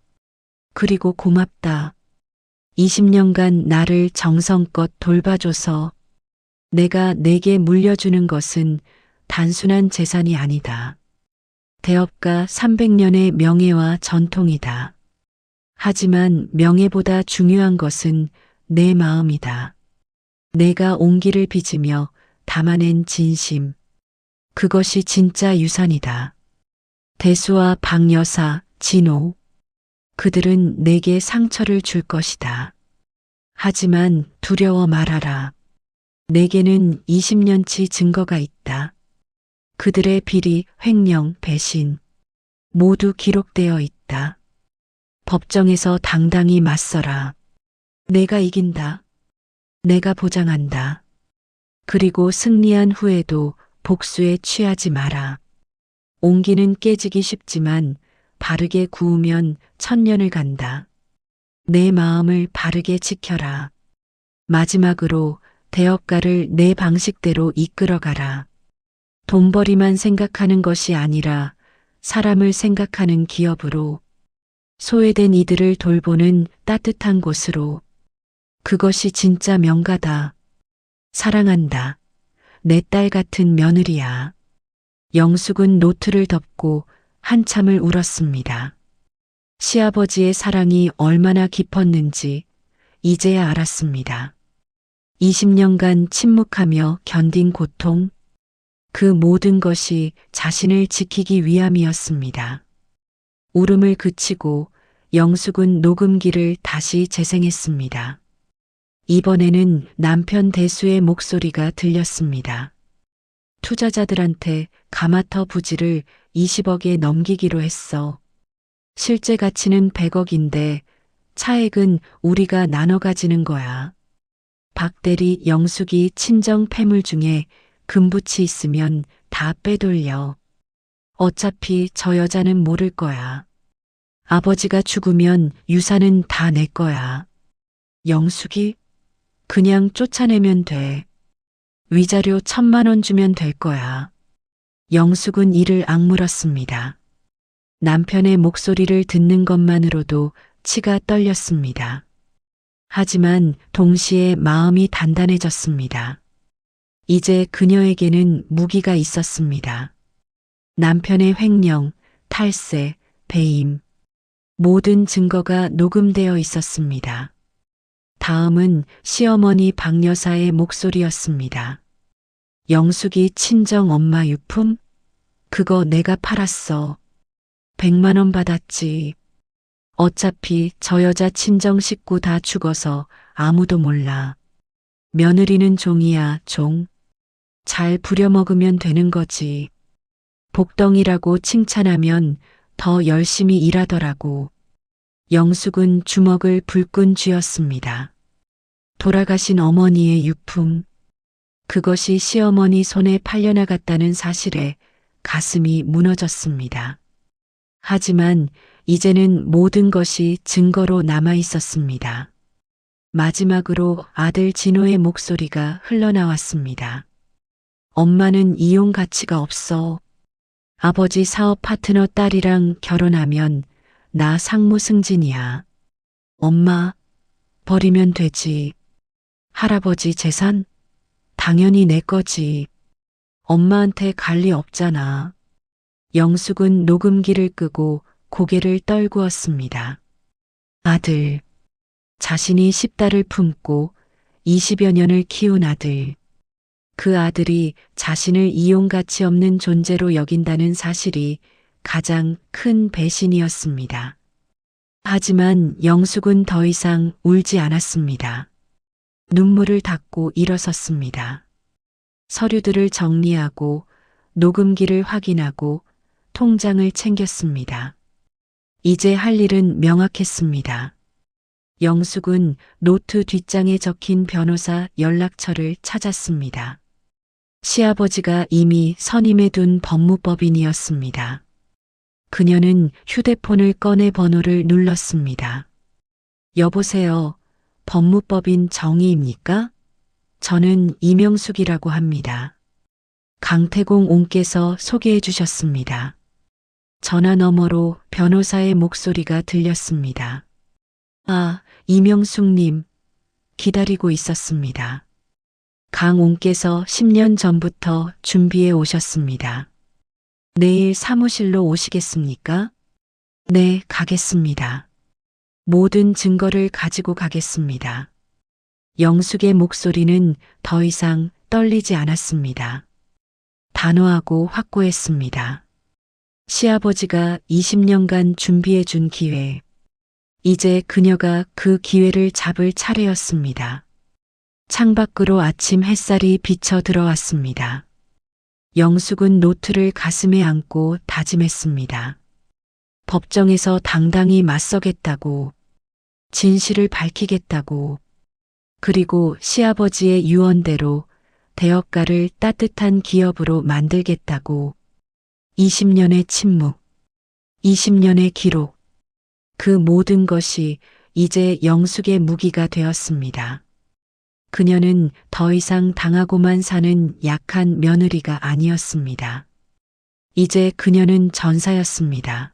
그리고 고맙다. 20년간 나를 정성껏 돌봐줘서 내가 내게 물려주는 것은 단순한 재산이 아니다. 대업가 300년의 명예와 전통이다. 하지만 명예보다 중요한 것은 내 마음이다. 내가 온기를 빚으며 담아낸 진심. 그것이 진짜 유산이다. 대수와 박여사, 진호. 그들은 내게 상처를 줄 것이다. 하지만 두려워 말아라. 내게는 20년치 증거가 있다. 그들의 비리, 횡령, 배신 모두 기록되어 있다. 법정에서 당당히 맞서라. 내가 이긴다. 내가 보장한다. 그리고 승리한 후에도 복수에 취하지 마라. 옹기는 깨지기 쉽지만 바르게 구우면 천년을 간다. 내 마음을 바르게 지켜라. 마지막으로 대업가를 내 방식대로 이끌어가라. 돈벌이만 생각하는 것이 아니라 사람을 생각하는 기업으로, 소외된 이들을 돌보는 따뜻한 곳으로. 그것이 진짜 명가다. 사랑한다. 내 딸 같은 며느리야. 영숙은 노트를 덮고 한참을 울었습니다. 시아버지의 사랑이 얼마나 깊었는지 이제야 알았습니다. 20년간 침묵하며 견딘 고통, 그 모든 것이 자신을 지키기 위함이었습니다. 울음을 그치고 영숙은 녹음기를 다시 재생했습니다. 이번에는 남편 대수의 목소리가 들렸습니다. 투자자들한테 가마터 부지를 20억에 넘기기로 했어. 실제 가치는 100억인데 차액은 우리가 나눠 가지는 거야. 박대리, 영숙이 친정 패물 중에 금붙이 있으면 다 빼돌려. 어차피 저 여자는 모를 거야. 아버지가 죽으면 유산은 다 내 거야. 영숙이? 그냥 쫓아내면 돼. 위자료 1,000만 원 주면 될 거야. 영숙은 이를 악물었습니다. 남편의 목소리를 듣는 것만으로도 치가 떨렸습니다. 하지만 동시에 마음이 단단해졌습니다. 이제 그녀에게는 무기가 있었습니다. 남편의 횡령, 탈세, 배임. 모든 증거가 녹음되어 있었습니다. 다음은 시어머니 박여사의 목소리였습니다. 영숙이 친정 엄마 유품? 그거 내가 팔았어. 100만 원 받았지. 어차피 저 여자 친정 식구 다 죽어서 아무도 몰라. 며느리는 종이야, 종. 잘 부려먹으면 되는 거지. 복덩이라고 칭찬하면 더 열심히 일하더라고. 영숙은 주먹을 불끈 쥐었습니다. 돌아가신 어머니의 유품. 그것이 시어머니 손에 팔려나갔다는 사실에 가슴이 무너졌습니다. 하지만 이제는 모든 것이 증거로 남아 있었습니다. 마지막으로 아들 진호의 목소리가 흘러나왔습니다. 엄마는 이용 가치가 없어. 아버지 사업 파트너 딸이랑 결혼하면 나 상무 승진이야. 엄마, 버리면 되지. 할아버지 재산? 당연히 내 거지. 엄마한테 갈 리 없잖아. 영숙은 녹음기를 끄고 고개를 떨구었습니다. 아들. 자신이 10달을 품고 20여 년을 키운 아들. 그 아들이 자신을 이용 가치 없는 존재로 여긴다는 사실이 가장 큰 배신이었습니다. 하지만 영숙은 더 이상 울지 않았습니다. 눈물을 닦고 일어섰습니다. 서류들을 정리하고 녹음기를 확인하고 통장을 챙겼습니다. 이제 할 일은 명확했습니다. 영숙은 노트 뒷장에 적힌 변호사 연락처를 찾았습니다. 시아버지가 이미 선임해둔 법무법인이었습니다. 그녀는 휴대폰을 꺼내 번호를 눌렀습니다. 여보세요. 법무법인 정희입니까? 저는 이명숙이라고 합니다. 강태공 옹께서 소개해 주셨습니다. 전화 너머로 변호사의 목소리가 들렸습니다. 아, 이명숙님, 기다리고 있었습니다. 강 옹께서 10년 전부터 준비해 오셨습니다. 내일 사무실로 오시겠습니까? 네, 가겠습니다. 모든 증거를 가지고 가겠습니다. 영숙의 목소리는 더 이상 떨리지 않았습니다. 단호하고 확고했습니다. 시아버지가 20년간 준비해 준 기회. 이제 그녀가 그 기회를 잡을 차례였습니다. 창밖으로 아침 햇살이 비쳐 들어왔습니다. 영숙은 노트를 가슴에 안고 다짐했습니다. 법정에서 당당히 맞서겠다고, 진실을 밝히겠다고, 그리고 시아버지의 유언대로 대업가를 따뜻한 기업으로 만들겠다고. 20년의 침묵, 20년의 기록, 그 모든 것이 이제 영숙의 무기가 되었습니다. 그녀는 더 이상 당하고만 사는 약한 며느리가 아니었습니다. 이제 그녀는 전사였습니다.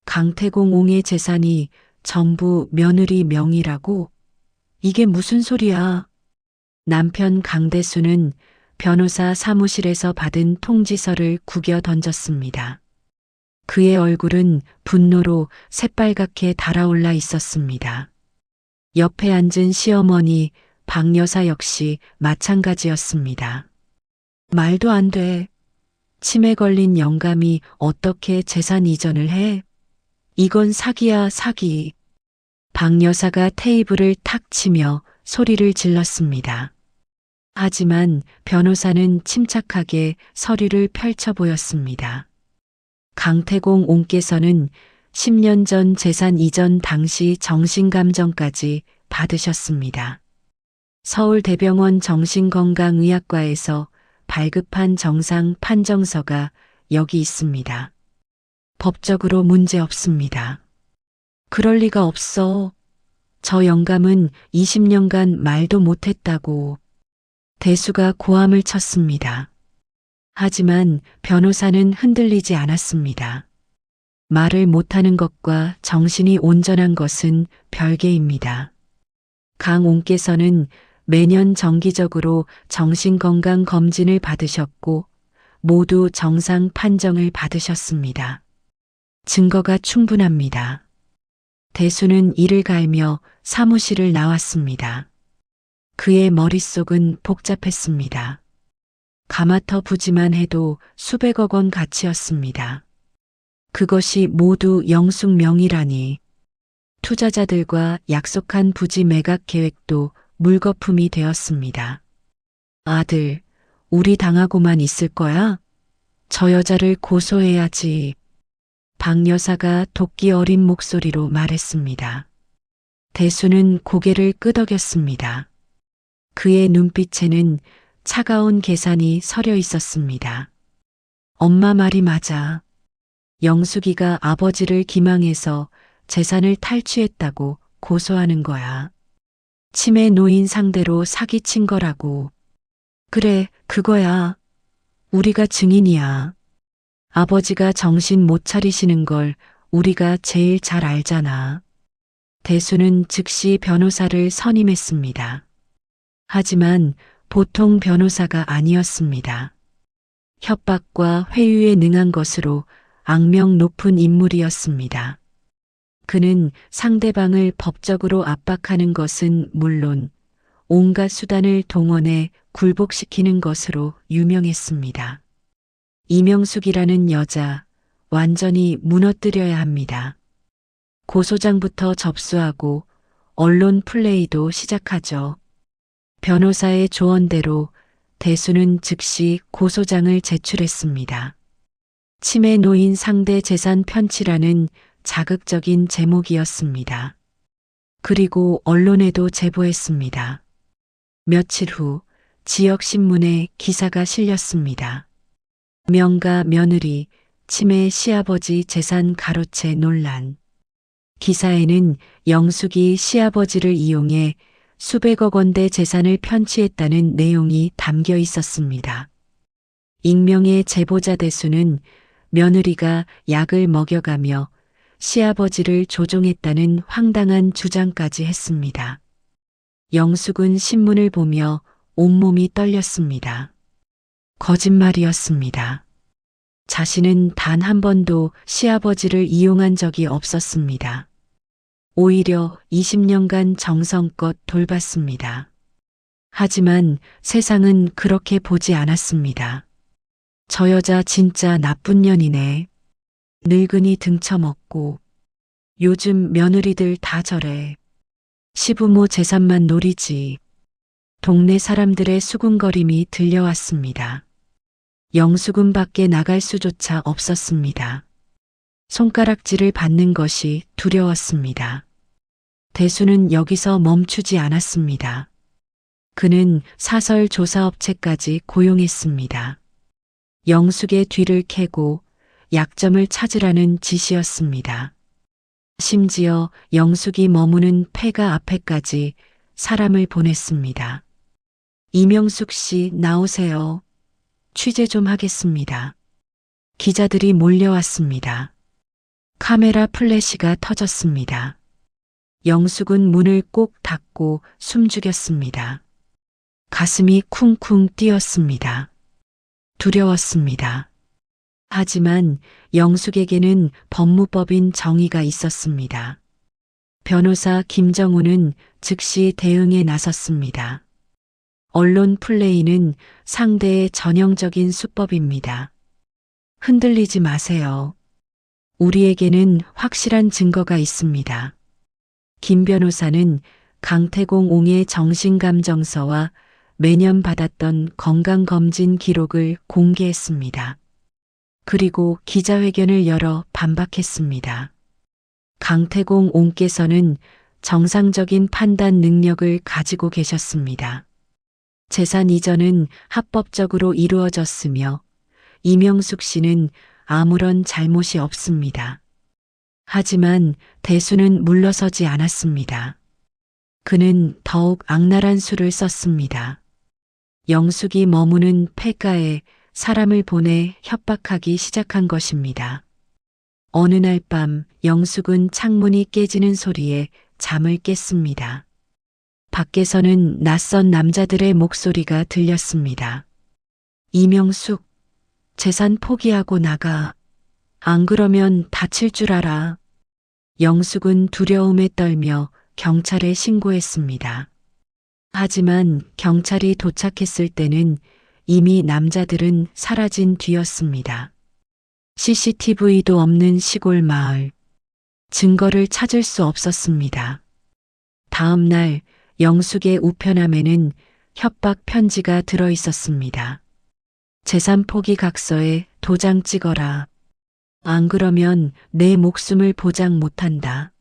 강태공 옹의 재산이 전부 며느리 명의라고? 이게 무슨 소리야? 남편 강대수는 변호사 사무실에서 받은 통지서를 구겨 던졌습니다. 그의 얼굴은 분노로 새빨갛게 달아올라 있었습니다. 옆에 앉은 시어머니 박 여사 역시 마찬가지였습니다. 말도 안 돼. 치매 걸린 영감이 어떻게 재산 이전을 해? 이건 사기야, 사기. 박 여사가 테이블을 탁 치며 소리를 질렀습니다. 하지만 변호사는 침착하게 서류를 펼쳐 보였습니다. 강태공 옹께서는 10년 전 재산 이전 당시 정신감정까지 받으셨습니다. 서울대병원 정신건강의학과에서 발급한 정상 판정서가 여기 있습니다. 법적으로 문제 없습니다. 그럴 리가 없어. 저 영감은 20년간 말도 못했다고. 대수가 고함을 쳤습니다. 하지만 변호사는 흔들리지 않았습니다. 말을 못하는 것과 정신이 온전한 것은 별개입니다. 강 옹께서는 매년 정기적으로 정신건강검진을 받으셨고 모두 정상 판정을 받으셨습니다. 증거가 충분합니다. 대수는 이를 갈며 사무실을 나왔습니다. 그의 머릿속은 복잡했습니다. 가마터 부지만 해도 수백억 원 가치였습니다. 그것이 모두 영숙 명의라니. 투자자들과 약속한 부지 매각 계획도 물거품이 되었습니다. 아들, 우리 당하고만 있을 거야? 저 여자를 고소해야지. 박 여사가 도끼 어린 목소리로 말했습니다. 대수는 고개를 끄덕였습니다. 그의 눈빛에는 차가운 계산이 서려 있었습니다. 엄마 말이 맞아. 영숙이가 아버지를 기망해서 재산을 탈취했다고 고소하는 거야. 치매 노인 상대로 사기친 거라고. 그래, 그거야. 우리가 증인이야. 아버지가 정신 못 차리시는 걸 우리가 제일 잘 알잖아. 대수는 즉시 변호사를 선임했습니다. 하지만 보통 변호사가 아니었습니다. 협박과 회유에 능한 것으로 악명 높은 인물이었습니다. 그는 상대방을 법적으로 압박하는 것은 물론 온갖 수단을 동원해 굴복시키는 것으로 유명했습니다. 이명숙이라는 여자, 완전히 무너뜨려야 합니다. 고소장부터 접수하고 언론 플레이도 시작하죠. 변호사의 조언대로 대수는 즉시 고소장을 제출했습니다. 치매 노인 상대 재산 편취라는 자극적인 제목이었습니다. 그리고 언론에도 제보했습니다. 며칠 후 지역신문에 기사가 실렸습니다. 명가 며느리, 치매 시아버지 재산 가로채 논란. 기사에는 영숙이 시아버지를 이용해 수백억 원대 재산을 편취했다는 내용이 담겨 있었습니다. 익명의 제보자 대수는 며느리가 약을 먹여가며 시아버지를 조종했다는 황당한 주장까지 했습니다. 영숙은 신문을 보며 온몸이 떨렸습니다. 거짓말이었습니다. 자신은 단 한 번도 시아버지를 이용한 적이 없었습니다. 오히려 20년간 정성껏 돌봤습니다. 하지만 세상은 그렇게 보지 않았습니다. 저 여자 진짜 나쁜 년이네. 늙은이 등쳐먹고. 요즘 며느리들 다 저래. 시부모 재산만 노리지. 동네 사람들의 수군거림이 들려왔습니다. 영숙은 밖에 나갈 수조차 없었습니다. 손가락질을 받는 것이 두려웠습니다. 대수는 여기서 멈추지 않았습니다. 그는 사설 조사업체까지 고용했습니다. 영숙의 뒤를 캐고 약점을 찾으라는 지시였습니다. 심지어 영숙이 머무는 폐가 앞에까지 사람을 보냈습니다. 이명숙 씨 나오세요. 취재 좀 하겠습니다. 기자들이 몰려왔습니다. 카메라 플래시가 터졌습니다. 영숙은 문을 꼭 닫고 숨죽였습니다. 가슴이 쿵쿵 뛰었습니다. 두려웠습니다. 하지만 영숙에게는 법무법인 정의가 있었습니다. 변호사 김정우는 즉시 대응에 나섰습니다. 언론 플레이는 상대의 전형적인 수법입니다. 흔들리지 마세요. 우리에게는 확실한 증거가 있습니다. 김 변호사는 강태공 옹의 정신감정서와 매년 받았던 건강검진 기록을 공개했습니다. 그리고 기자회견을 열어 반박했습니다. 강태공 옹께서는 정상적인 판단 능력을 가지고 계셨습니다. 재산 이전은 합법적으로 이루어졌으며 이명숙 씨는 아무런 잘못이 없습니다. 하지만 대수는 물러서지 않았습니다. 그는 더욱 악랄한 수를 썼습니다. 영숙이 머무는 폐가에 사람을 보내 협박하기 시작한 것입니다. 어느 날 밤 영숙은 창문이 깨지는 소리에 잠을 깼습니다. 밖에서는 낯선 남자들의 목소리가 들렸습니다. 이명숙, 재산 포기하고 나가. 안 그러면 다칠 줄 알아. 영숙은 두려움에 떨며 경찰에 신고했습니다. 하지만 경찰이 도착했을 때는 이미 남자들은 사라진 뒤였습니다. CCTV도 없는 시골 마을. 증거를 찾을 수 없었습니다. 다음 날 영숙의 우편함에는 협박 편지가 들어 있었습니다. 재산 포기 각서에 도장 찍어라. 안 그러면 내 목숨을 보장 못한다.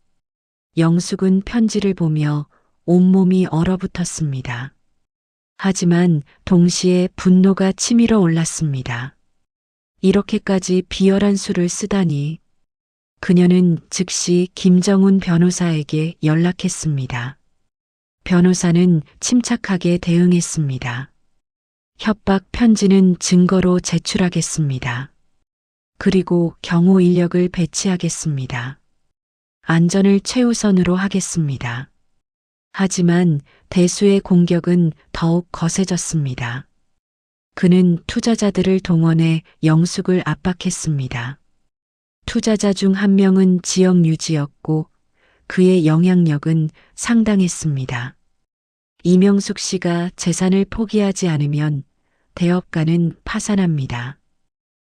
영숙은 편지를 보며 온몸이 얼어붙었습니다. 하지만 동시에 분노가 치밀어 올랐습니다. 이렇게까지 비열한 수를 쓰다니. 그녀는 즉시 김정훈 변호사에게 연락했습니다. 변호사는 침착하게 대응했습니다. 협박 편지는 증거로 제출하겠습니다. 그리고 경호 인력을 배치하겠습니다. 안전을 최우선으로 하겠습니다. 하지만 대수의 공격은 더욱 거세졌습니다. 그는 투자자들을 동원해 영숙을 압박했습니다. 투자자 중 한 명은 지역 유지였고 그의 영향력은 상당했습니다. 이명숙 씨가 재산을 포기하지 않으면 대업가는 파산합니다.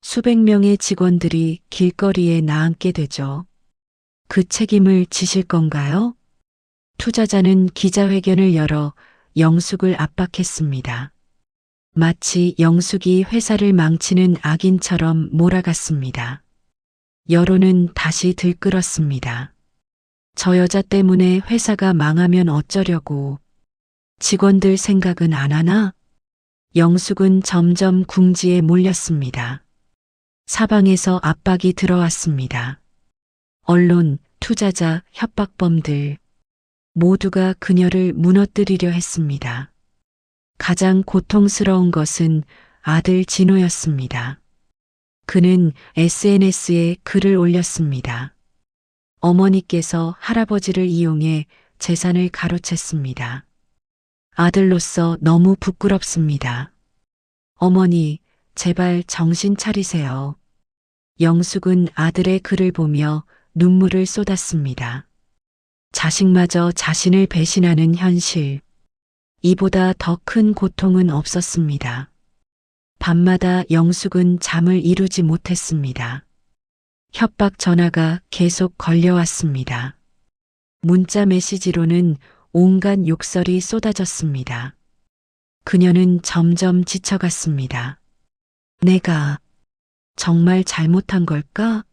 수백 명의 직원들이 길거리에 나앉게 되죠. 그 책임을 지실 건가요? 투자자는 기자회견을 열어 영숙을 압박했습니다. 마치 영숙이 회사를 망치는 악인처럼 몰아갔습니다. 여론은 다시 들끓었습니다. 저 여자 때문에 회사가 망하면 어쩌려고. 직원들 생각은 안 하나? 영숙은 점점 궁지에 몰렸습니다. 사방에서 압박이 들어왔습니다. 언론, 투자자, 협박범들 모두가 그녀를 무너뜨리려 했습니다. 가장 고통스러운 것은 아들 진호였습니다. 그는 SNS에 글을 올렸습니다. 어머니께서 할아버지를 이용해 재산을 가로챘습니다. 아들로서 너무 부끄럽습니다. 어머니, 제발 정신 차리세요. 영숙은 아들의 글을 보며 눈물을 쏟았습니다. 자식마저 자신을 배신하는 현실. 이보다 더 큰 고통은 없었습니다. 밤마다 영숙은 잠을 이루지 못했습니다. 협박 전화가 계속 걸려왔습니다. 문자 메시지로는 온갖 욕설이 쏟아졌습니다. 그녀는 점점 지쳐갔습니다. 내가 정말 잘못한 걸까?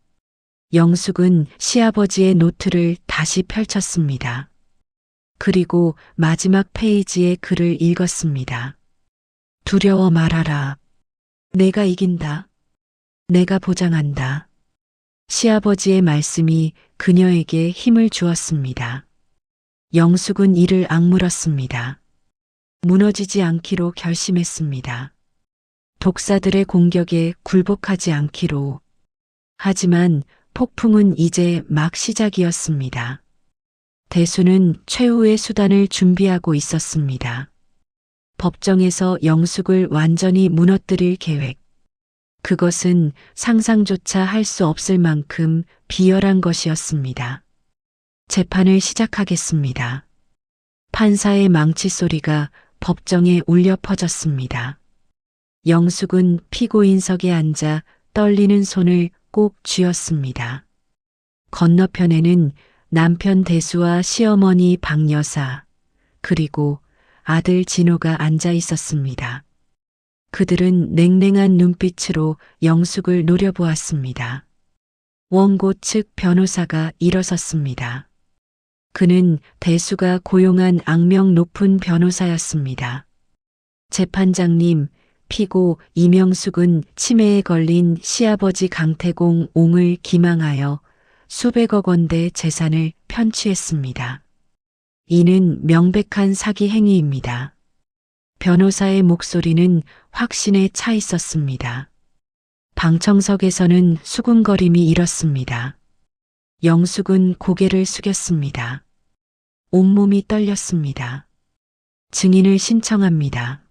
영숙은 시아버지의 노트를 다시 펼쳤습니다. 그리고 마지막 페이지의 글을 읽었습니다. 두려워 말아라. 내가 이긴다. 내가 보장한다. 시아버지의 말씀이 그녀에게 힘을 주었습니다. 영숙은 이를 악물었습니다. 무너지지 않기로 결심했습니다. 독사들의 공격에 굴복하지 않기로. 하지만 폭풍은 이제 막 시작이었습니다. 대수는 최후의 수단을 준비하고 있었습니다. 법정에서 영숙을 완전히 무너뜨릴 계획. 그것은 상상조차 할 수 없을 만큼 비열한 것이었습니다. 재판을 시작하겠습니다. 판사의 망치 소리가 법정에 울려 퍼졌습니다. 영숙은 피고인석에 앉아 떨리는 손을 꼭 쥐었습니다. 건너편에는 남편 대수와 시어머니 박여사, 그리고 아들 진호가 앉아 있었습니다. 그들은 냉랭한 눈빛으로 영숙을 노려보았습니다. 원고 측 변호사가 일어섰습니다. 그는 대수가 고용한 악명 높은 변호사였습니다. 재판장님, 피고 이명숙은 치매에 걸린 시아버지 강태공 옹을 기망하여 수백억 원대 재산을 편취했습니다. 이는 명백한 사기 행위입니다. 변호사의 목소리는 확신에 차 있었습니다. 방청석에서는 수군거림이 일었습니다. 영숙은 고개를 숙였습니다. 온몸이 떨렸습니다. 증인을 신청합니다.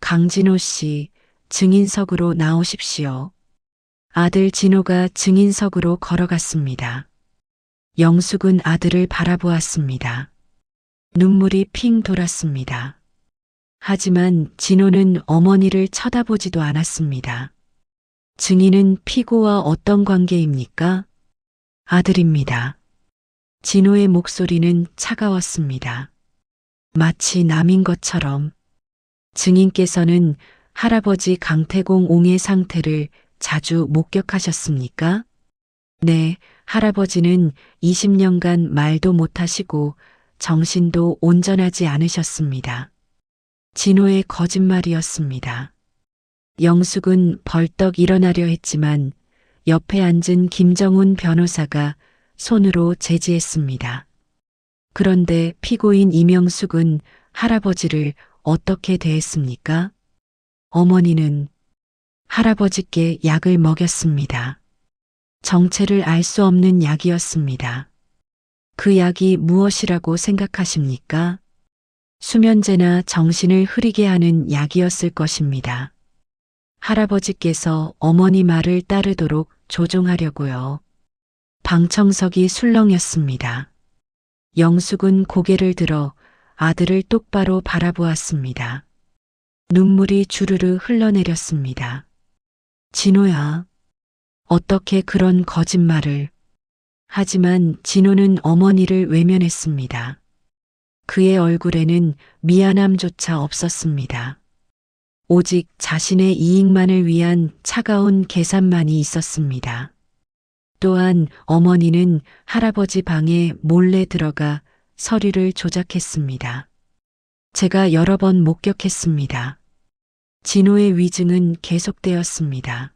강진호 씨, 증인석으로 나오십시오. 아들 진호가 증인석으로 걸어갔습니다. 영숙은 아들을 바라보았습니다. 눈물이 핑 돌았습니다. 하지만 진호는 어머니를 쳐다보지도 않았습니다. 증인은 피고와 어떤 관계입니까? 아들입니다. 진호의 목소리는 차가웠습니다. 마치 남인 것처럼. 증인께서는 할아버지 강태공 옹의 상태를 자주 목격하셨습니까? 네, 할아버지는 20년간 말도 못하시고 정신도 온전하지 않으셨습니다. 진호의 거짓말이었습니다. 영숙은 벌떡 일어나려 했지만 옆에 앉은 김정훈 변호사가 손으로 제지했습니다. 그런데 피고인 이명숙은 할아버지를 어떻게 대했습니까? 어머니는 할아버지께 약을 먹였습니다. 정체를 알 수 없는 약이었습니다. 그 약이 무엇이라고 생각하십니까? 수면제나 정신을 흐리게 하는 약이었을 것입니다. 할아버지께서 어머니 말을 따르도록 조종하려고요. 방청석이 술렁였습니다. 영숙은 고개를 들어 아들을 똑바로 바라보았습니다. 눈물이 주르르 흘러내렸습니다. 진호야, 어떻게 그런 거짓말을. 하지만 진호는 어머니를 외면했습니다. 그의 얼굴에는 미안함조차 없었습니다. 오직 자신의 이익만을 위한 차가운 계산만이 있었습니다. 또한 어머니는 할아버지 방에 몰래 들어가 서류를 조작했습니다. 제가 여러 번 목격했습니다. 진호의 위증은 계속되었습니다.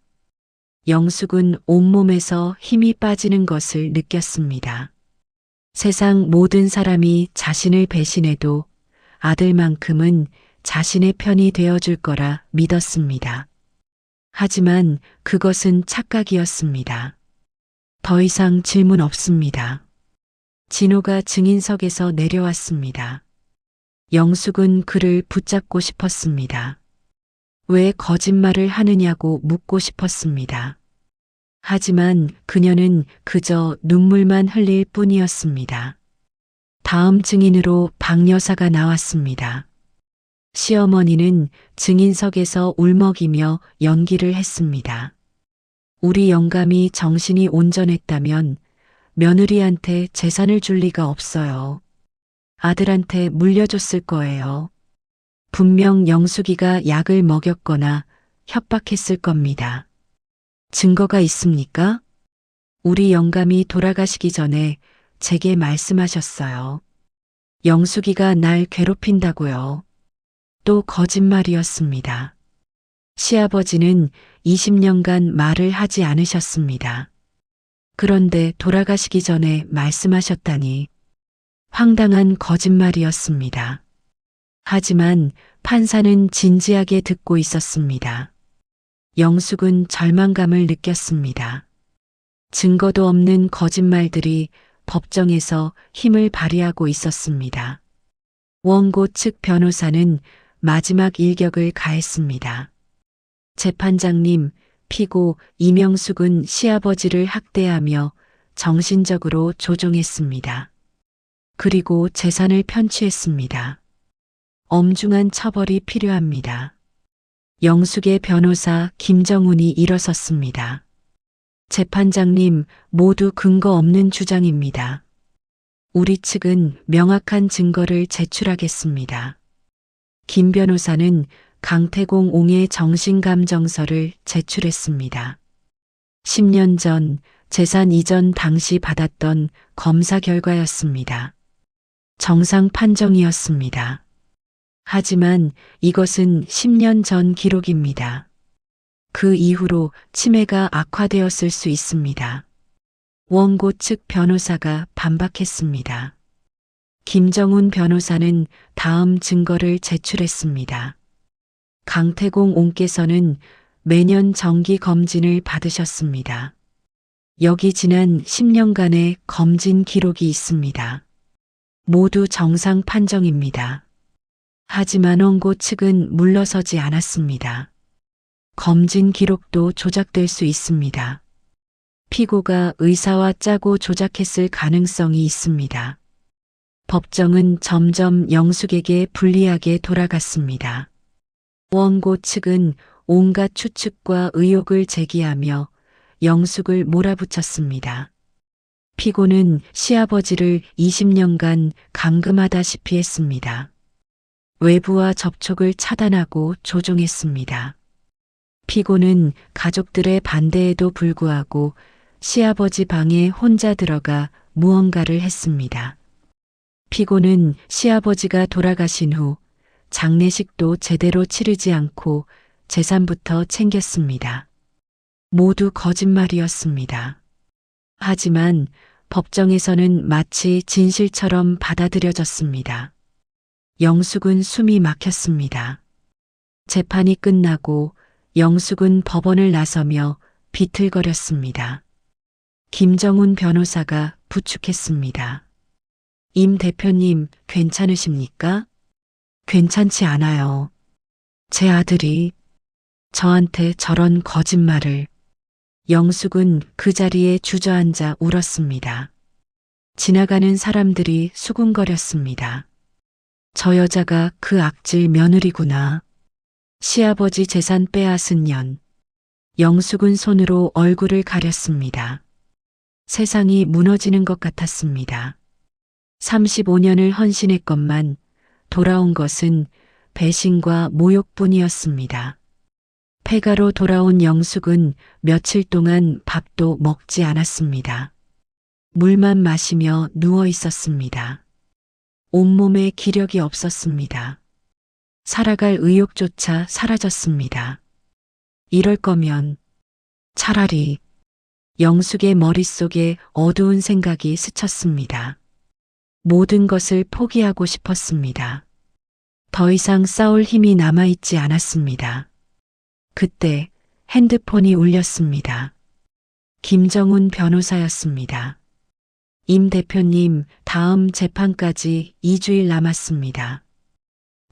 영숙은 온몸에서 힘이 빠지는 것을 느꼈습니다. 세상 모든 사람이 자신을 배신해도 아들만큼은 자신의 편이 되어줄 거라 믿었습니다. 하지만 그것은 착각이었습니다. 더 이상 질문 없습니다. 진호가 증인석에서 내려왔습니다. 영숙은 그를 붙잡고 싶었습니다. 왜 거짓말을 하느냐고 묻고 싶었습니다. 하지만 그녀는 그저 눈물만 흘릴 뿐이었습니다. 다음 증인으로 박 여사가 나왔습니다. 시어머니는 증인석에서 울먹이며 연기를 했습니다. 우리 영감이 정신이 온전했다면 며느리한테 재산을 줄 리가 없어요. 아들한테 물려줬을 거예요. 분명 영숙이가 약을 먹였거나 협박했을 겁니다. 증거가 있습니까? 우리 영감이 돌아가시기 전에 제게 말씀하셨어요. 영숙이가 날 괴롭힌다고요. 또 거짓말이었습니다. 시아버지는 20년간 말을 하지 않으셨습니다. 그런데 돌아가시기 전에 말씀하셨다니 황당한 거짓말이었습니다. 하지만 판사는 진지하게 듣고 있었습니다. 영숙은 절망감을 느꼈습니다. 증거도 없는 거짓말들이 법정에서 힘을 발휘하고 있었습니다. 원고 측 변호사는 마지막 일격을 가했습니다. 재판장님, 피고 이명숙은 시아버지를 학대하며 정신적으로 조종했습니다. 그리고 재산을 편취했습니다. 엄중한 처벌이 필요합니다. 영숙의 변호사 김정훈이 일어섰습니다. 재판장님, 모두 근거 없는 주장입니다. 우리 측은 명확한 증거를 제출하겠습니다. 김 변호사는 강태공 옹의 정신감정서를 제출했습니다. 10년 전 재산 이전 당시 받았던 검사 결과였습니다. 정상 판정이었습니다. 하지만 이것은 10년 전 기록입니다. 그 이후로 치매가 악화되었을 수 있습니다. 원고 측 변호사가 반박했습니다. 김정훈 변호사는 다음 증거를 제출했습니다. 강태공 옹께서는 매년 정기 검진을 받으셨습니다. 여기 지난 10년간의 검진 기록이 있습니다. 모두 정상 판정입니다. 하지만 원고 측은 물러서지 않았습니다. 검진 기록도 조작될 수 있습니다. 피고가 의사와 짜고 조작했을 가능성이 있습니다. 법정은 점점 영숙에게 불리하게 돌아갔습니다. 원고 측은 온갖 추측과 의혹을 제기하며 영숙을 몰아붙였습니다. 피고는 시아버지를 20년간 감금하다시피 했습니다. 외부와 접촉을 차단하고 조종했습니다. 피고는 가족들의 반대에도 불구하고 시아버지 방에 혼자 들어가 무언가를 했습니다. 피고는 시아버지가 돌아가신 후 장례식도 제대로 치르지 않고 재산부터 챙겼습니다. 모두 거짓말이었습니다. 하지만 법정에서는 마치 진실처럼 받아들여졌습니다. 영숙은 숨이 막혔습니다. 재판이 끝나고 영숙은 법원을 나서며 비틀거렸습니다. 김정훈 변호사가 부축했습니다. 임 대표님, 괜찮으십니까? 괜찮지 않아요. 제 아들이 저한테 저런 거짓말을. 영숙은 그 자리에 주저앉아 울었습니다. 지나가는 사람들이 수군거렸습니다. 저 여자가 그 악질 며느리구나. 시아버지 재산 빼앗은 년. 영숙은 손으로 얼굴을 가렸습니다. 세상이 무너지는 것 같았습니다. 35년을 헌신했건만 돌아온 것은 배신과 모욕뿐이었습니다. 폐가로 돌아온 영숙은 며칠 동안 밥도 먹지 않았습니다. 물만 마시며 누워 있었습니다. 온몸에 기력이 없었습니다. 살아갈 의욕조차 사라졌습니다. 이럴 거면 차라리. 영숙의 머릿속에 어두운 생각이 스쳤습니다. 모든 것을 포기하고 싶었습니다. 더 이상 싸울 힘이 남아있지 않았습니다. 그때 핸드폰이 울렸습니다. 김정훈 변호사였습니다. 임 대표님, 다음 재판까지 2주일 남았습니다.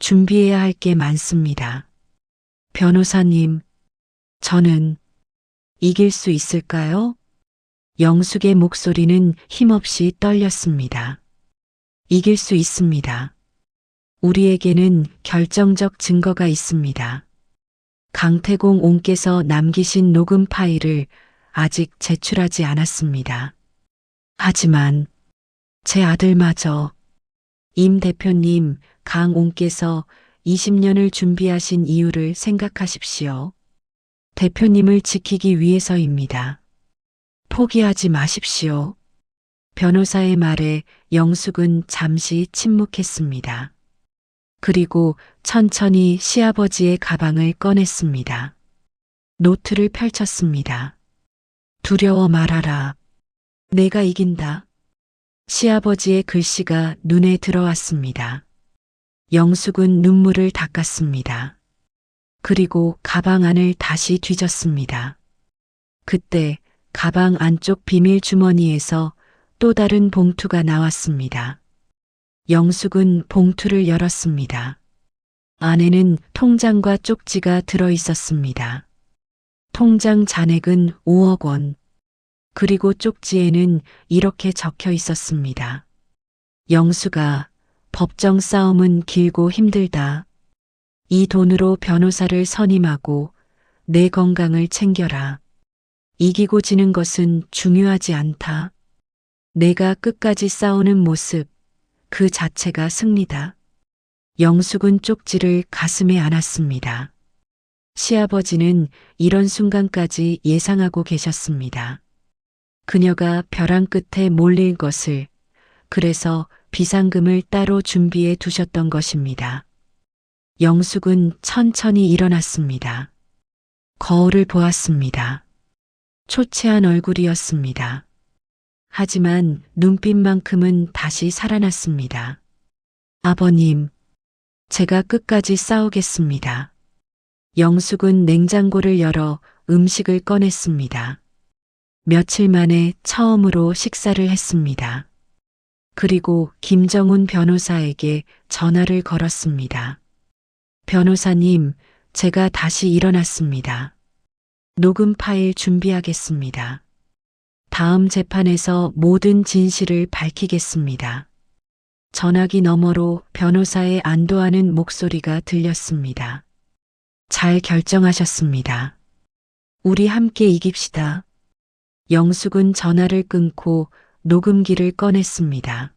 준비해야 할 게 많습니다. 변호사님, 저는 이길 수 있을까요? 영숙의 목소리는 힘없이 떨렸습니다. 이길 수 있습니다. 우리에게는 결정적 증거가 있습니다. 강태공 옹께서 남기신 녹음 파일을 아직 제출하지 않았습니다. 하지만 제 아들마저. 임 대표님, 강 옹께서 20년을 준비하신 이유를 생각하십시오. 대표님을 지키기 위해서입니다. 포기하지 마십시오. 변호사의 말에 영숙은 잠시 침묵했습니다. 그리고 천천히 시아버지의 가방을 꺼냈습니다. 노트를 펼쳤습니다. 두려워 말아라. 내가 이긴다. 시아버지의 글씨가 눈에 들어왔습니다. 영숙은 눈물을 닦았습니다. 그리고 가방 안을 다시 뒤졌습니다. 그때 가방 안쪽 비밀 주머니에서 또 다른 봉투가 나왔습니다. 영숙은 봉투를 열었습니다. 안에는 통장과 쪽지가 들어 있었습니다. 통장 잔액은 5억 원. 그리고 쪽지에는 이렇게 적혀 있었습니다. 영숙아, 법정 싸움은 길고 힘들다. 이 돈으로 변호사를 선임하고 내 건강을 챙겨라. 이기고 지는 것은 중요하지 않다. 내가 끝까지 싸우는 모습, 그 자체가 승리다. 영숙은 쪽지를 가슴에 안았습니다. 시아버지는 이런 순간까지 예상하고 계셨습니다. 그녀가 벼랑 끝에 몰릴 것을, 그래서 비상금을 따로 준비해 두셨던 것입니다. 영숙은 천천히 일어났습니다. 거울을 보았습니다. 초췌한 얼굴이었습니다. 하지만 눈빛만큼은 다시 살아났습니다. 아버님, 제가 끝까지 싸우겠습니다. 영숙은 냉장고를 열어 음식을 꺼냈습니다. 며칠 만에 처음으로 식사를 했습니다. 그리고 김정훈 변호사에게 전화를 걸었습니다. 변호사님, 제가 다시 일어났습니다. 녹음 파일 준비하겠습니다. 다음 재판에서 모든 진실을 밝히겠습니다. 전화기 너머로 변호사의 안도하는 목소리가 들렸습니다. 잘 결정하셨습니다. 우리 함께 이깁시다. 영숙은 전화를 끊고 녹음기를 꺼냈습니다.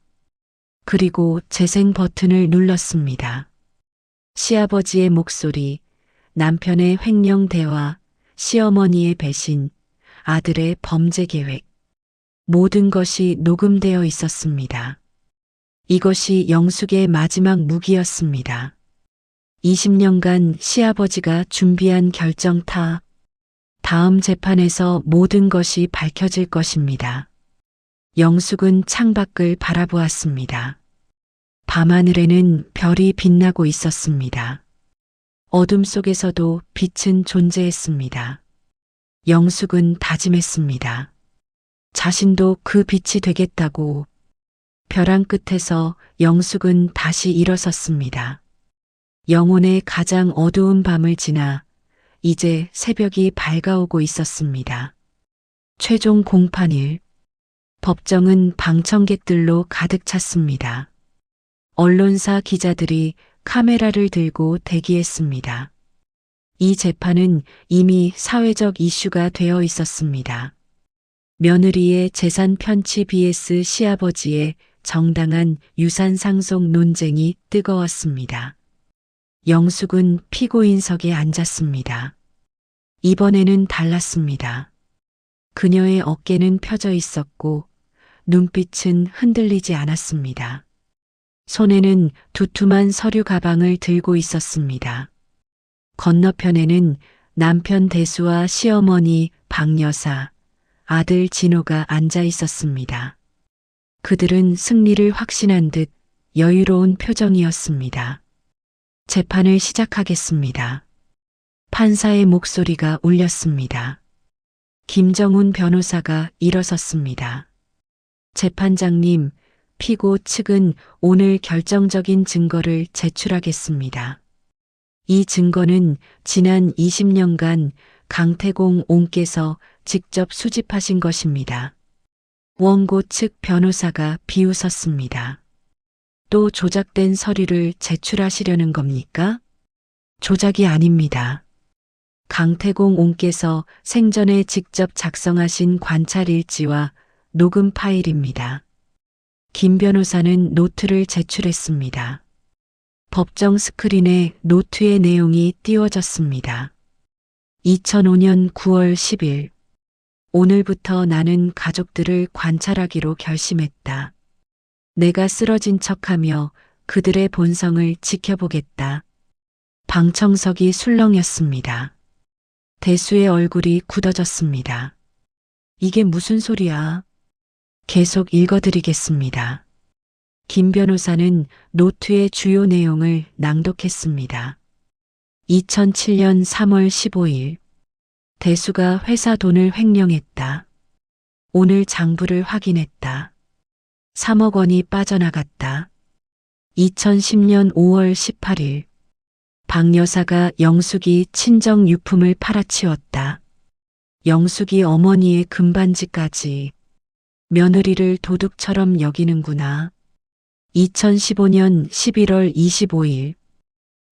그리고 재생 버튼을 눌렀습니다. 시아버지의 목소리, 남편의 횡령 대화, 시어머니의 배신, 아들의 범죄 계획. 모든 것이 녹음되어 있었습니다. 이것이 영숙의 마지막 무기였습니다. 20년간 시아버지가 준비한 결정타. 다음 재판에서 모든 것이 밝혀질 것입니다. 영숙은 창밖을 바라보았습니다. 밤하늘에는 별이 빛나고 있었습니다. 어둠 속에서도 빛은 존재했습니다. 영숙은 다짐했습니다. 자신도 그 빛이 되겠다고. 벼랑 끝에서 영숙은 다시 일어섰습니다. 영혼의 가장 어두운 밤을 지나 이제 새벽이 밝아오고 있었습니다. 최종 공판일. 법정은 방청객들로 가득 찼습니다. 언론사 기자들이 카메라를 들고 대기했습니다. 이 재판은 이미 사회적 이슈가 되어 있었습니다. 며느리의 재산 편취 vs 시아버지의 정당한 유산 상속 논쟁이 뜨거웠습니다. 영숙은 피고인석에 앉았습니다. 이번에는 달랐습니다. 그녀의 어깨는 펴져 있었고 눈빛은 흔들리지 않았습니다. 손에는 두툼한 서류 가방을 들고 있었습니다. 건너편에는 남편 대수와 시어머니 박 여사, 아들 진호가 앉아 있었습니다. 그들은 승리를 확신한 듯 여유로운 표정이었습니다. 재판을 시작하겠습니다. 판사의 목소리가 울렸습니다. 김정훈 변호사가 일어섰습니다. 재판장님, 피고 측은 오늘 결정적인 증거를 제출하겠습니다. 이 증거는 지난 20년간 강태공 옹께서 직접 수집하신 것입니다. 원고 측 변호사가 비웃었습니다. 또 조작된 서류를 제출하시려는 겁니까? 조작이 아닙니다. 강태공 옹께서 생전에 직접 작성하신 관찰 일지와 녹음 파일입니다. 김 변호사는 노트를 제출했습니다. 법정 스크린에 노트의 내용이 띄워졌습니다. 2005년 9월 10일. 오늘부터 나는 가족들을 관찰하기로 결심했다. 내가 쓰러진 척하며 그들의 본성을 지켜보겠다. 방청석이 술렁였습니다. 대수의 얼굴이 굳어졌습니다. 이게 무슨 소리야? 계속 읽어드리겠습니다. 김 변호사는 노트의 주요 내용을 낭독했습니다. 2007년 3월 15일. 대수가 회사 돈을 횡령했다. 오늘 장부를 확인했다. 3억 원이 빠져나갔다. 2010년 5월 18일. 박 여사가 영숙이 친정 유품을 팔아치웠다. 영숙이 어머니의 금반지까지. 며느리를 도둑처럼 여기는구나. 2015년 11월 25일.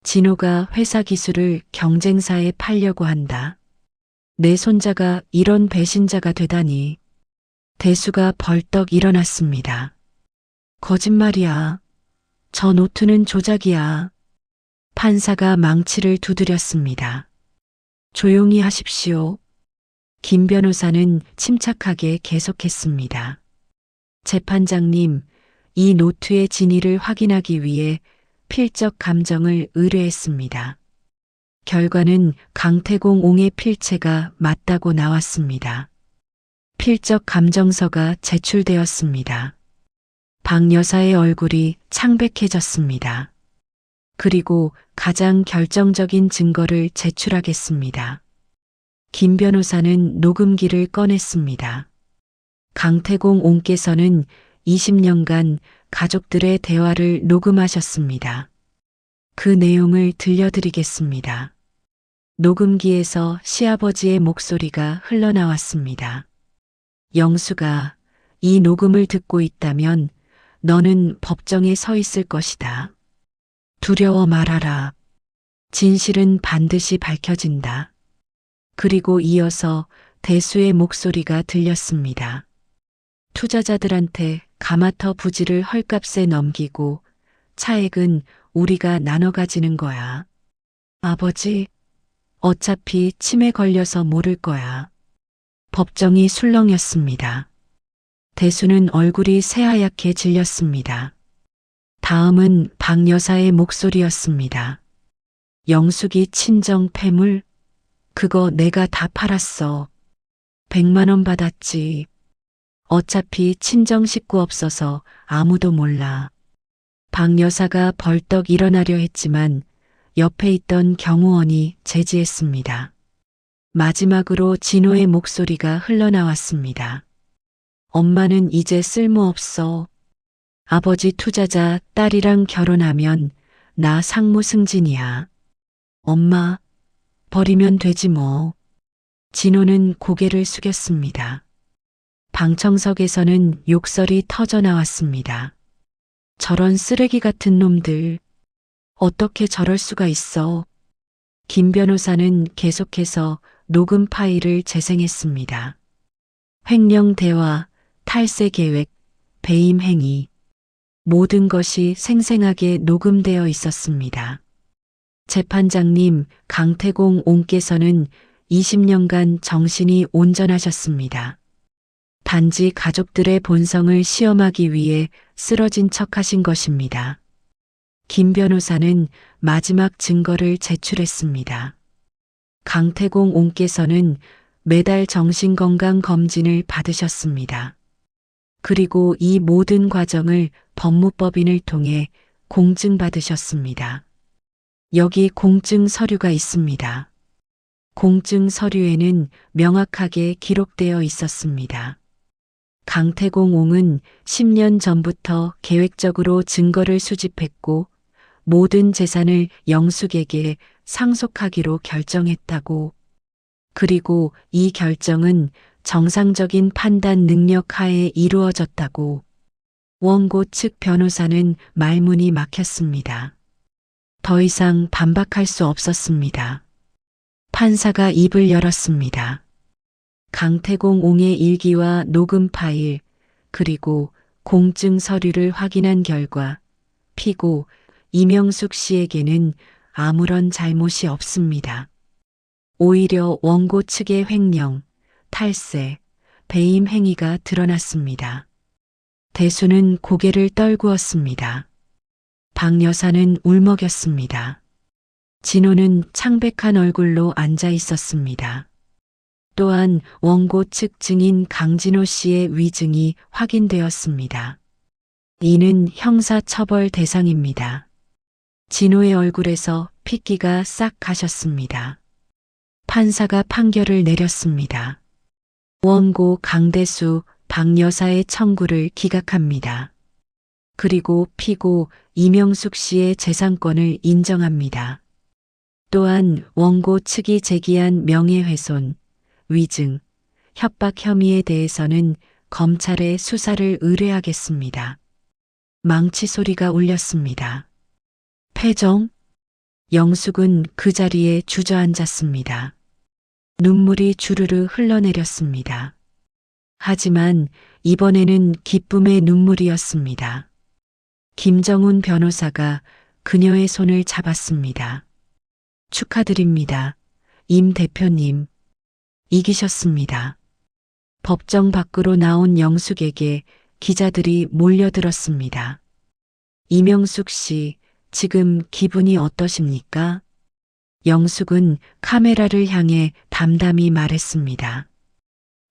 진호가 회사 기술을 경쟁사에 팔려고 한다. 내 손자가 이런 배신자가 되다니. 대수가 벌떡 일어났습니다. 거짓말이야. 저 노트는 조작이야. 판사가 망치를 두드렸습니다. 조용히 하십시오. 김 변호사는 침착하게 계속했습니다. 재판장님, 이 노트의 진위를 확인하기 위해 필적 감정을 의뢰했습니다. 결과는 강태공 옹의 필체가 맞다고 나왔습니다. 필적 감정서가 제출되었습니다. 박 여사의 얼굴이 창백해졌습니다. 그리고 가장 결정적인 증거를 제출하겠습니다. 김 변호사는 녹음기를 꺼냈습니다. 강태공 옹께서는 20년간 가족들의 대화를 녹음하셨습니다. 그 내용을 들려드리겠습니다. 녹음기에서 시아버지의 목소리가 흘러나왔습니다. 영숙아, 이 녹음을 듣고 있다면 너는 법정에 서 있을 것이다. 두려워 말아라. 진실은 반드시 밝혀진다. 그리고 이어서 대수의 목소리가 들렸습니다. 투자자들한테 가마터 부지를 헐값에 넘기고 차액은 우리가 나눠 가지는 거야. 아버지, 어차피 치매 걸려서 모를 거야. 법정이 술렁였습니다. 대수는 얼굴이 새하얗게 질렸습니다. 다음은 박 여사의 목소리였습니다. 영숙이 친정 폐물? 그거 내가 다 팔았어. 100만 원 받았지. 어차피 친정 식구 없어서 아무도 몰라. 박 여사가 벌떡 일어나려 했지만 옆에 있던 경호원이 제지했습니다. 마지막으로 진호의 목소리가 흘러나왔습니다. 엄마는 이제 쓸모없어. 아버지 투자자 딸이랑 결혼하면 나 상무 승진이야. 엄마, 버리면 되지 뭐. 진호는 고개를 숙였습니다. 방청석에서는 욕설이 터져 나왔습니다. 저런 쓰레기 같은 놈들. 어떻게 저럴 수가 있어. 김 변호사는 계속해서 녹음 파일을 재생했습니다. 횡령 대화, 탈세 계획, 배임 행위. 모든 것이 생생하게 녹음되어 있었습니다. 재판장님, 강태공 옹께서는 20년간 정신이 온전하셨습니다. 단지 가족들의 본성을 시험하기 위해 쓰러진 척 하신 것입니다. 김 변호사는 마지막 증거를 제출했습니다. 강태공 옹께서는 매달 정신건강 검진을 받으셨습니다. 그리고 이 모든 과정을 법무법인을 통해 공증받으셨습니다. 여기 공증 서류가 있습니다. 공증 서류에는 명확하게 기록되어 있었습니다. 강태공 옹은 10년 전부터 계획적으로 증거를 수집했고 모든 재산을 영숙에게 상속하기로 결정했다고. 그리고 이 결정은 정상적인 판단 능력 하에 이루어졌다고. 원고 측 변호사는 말문이 막혔습니다. 더 이상 반박할 수 없었습니다. 판사가 입을 열었습니다. 강태공 옹의 일기와 녹음 파일, 그리고 공증 서류를 확인한 결과 피고 이명숙 씨에게는 아무런 잘못이 없습니다. 오히려 원고 측의 횡령, 탈세, 배임 행위가 드러났습니다. 대수는 고개를 떨구었습니다. 박 여사는 울먹였습니다. 진호는 창백한 얼굴로 앉아 있었습니다. 또한 원고 측 증인 강진호 씨의 위증이 확인되었습니다. 이는 형사처벌 대상입니다. 진호의 얼굴에서 핏기가 싹 가셨습니다. 판사가 판결을 내렸습니다. 원고 강대수 박 여사의 청구를 기각합니다. 그리고 피고 이명숙 씨의 재산권을 인정합니다. 또한 원고 측이 제기한 명예훼손, 위증, 협박 혐의에 대해서는 검찰에 수사를 의뢰하겠습니다. 망치 소리가 울렸습니다. 패정? 영숙은 그 자리에 주저앉았습니다. 눈물이 주르르 흘러내렸습니다. 하지만 이번에는 기쁨의 눈물이었습니다. 김정훈 변호사가 그녀의 손을 잡았습니다. 축하드립니다. 임 대표님. 이기셨습니다. 법정 밖으로 나온 영숙에게 기자들이 몰려들었습니다. 이명숙 씨, 지금 기분이 어떠십니까? 영숙은 카메라를 향해 담담히 말했습니다.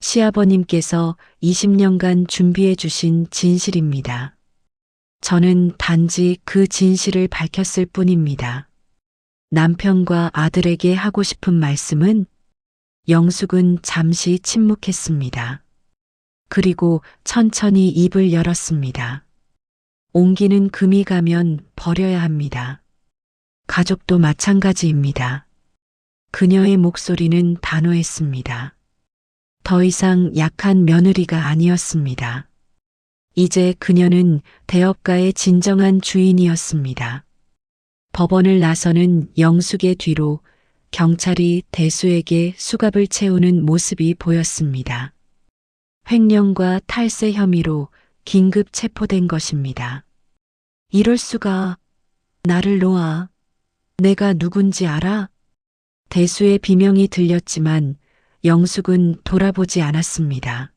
시아버님께서 20년간 준비해 주신 진실입니다. 저는 단지 그 진실을 밝혔을 뿐입니다. 남편과 아들에게 하고 싶은 말씀은? 영숙은 잠시 침묵했습니다. 그리고 천천히 입을 열었습니다. 옹기는 금이 가면 버려야 합니다. 가족도 마찬가지입니다. 그녀의 목소리는 단호했습니다. 더 이상 약한 며느리가 아니었습니다. 이제 그녀는 대업가의 진정한 주인이었습니다. 법원을 나서는 영숙의 뒤로 경찰이 대수에게 수갑을 채우는 모습이 보였습니다. 횡령과 탈세 혐의로 긴급 체포된 것입니다. 이럴 수가. 나를 놓아. 내가 누군지 알아? 대수의 비명이 들렸지만 영숙은 돌아보지 않았습니다.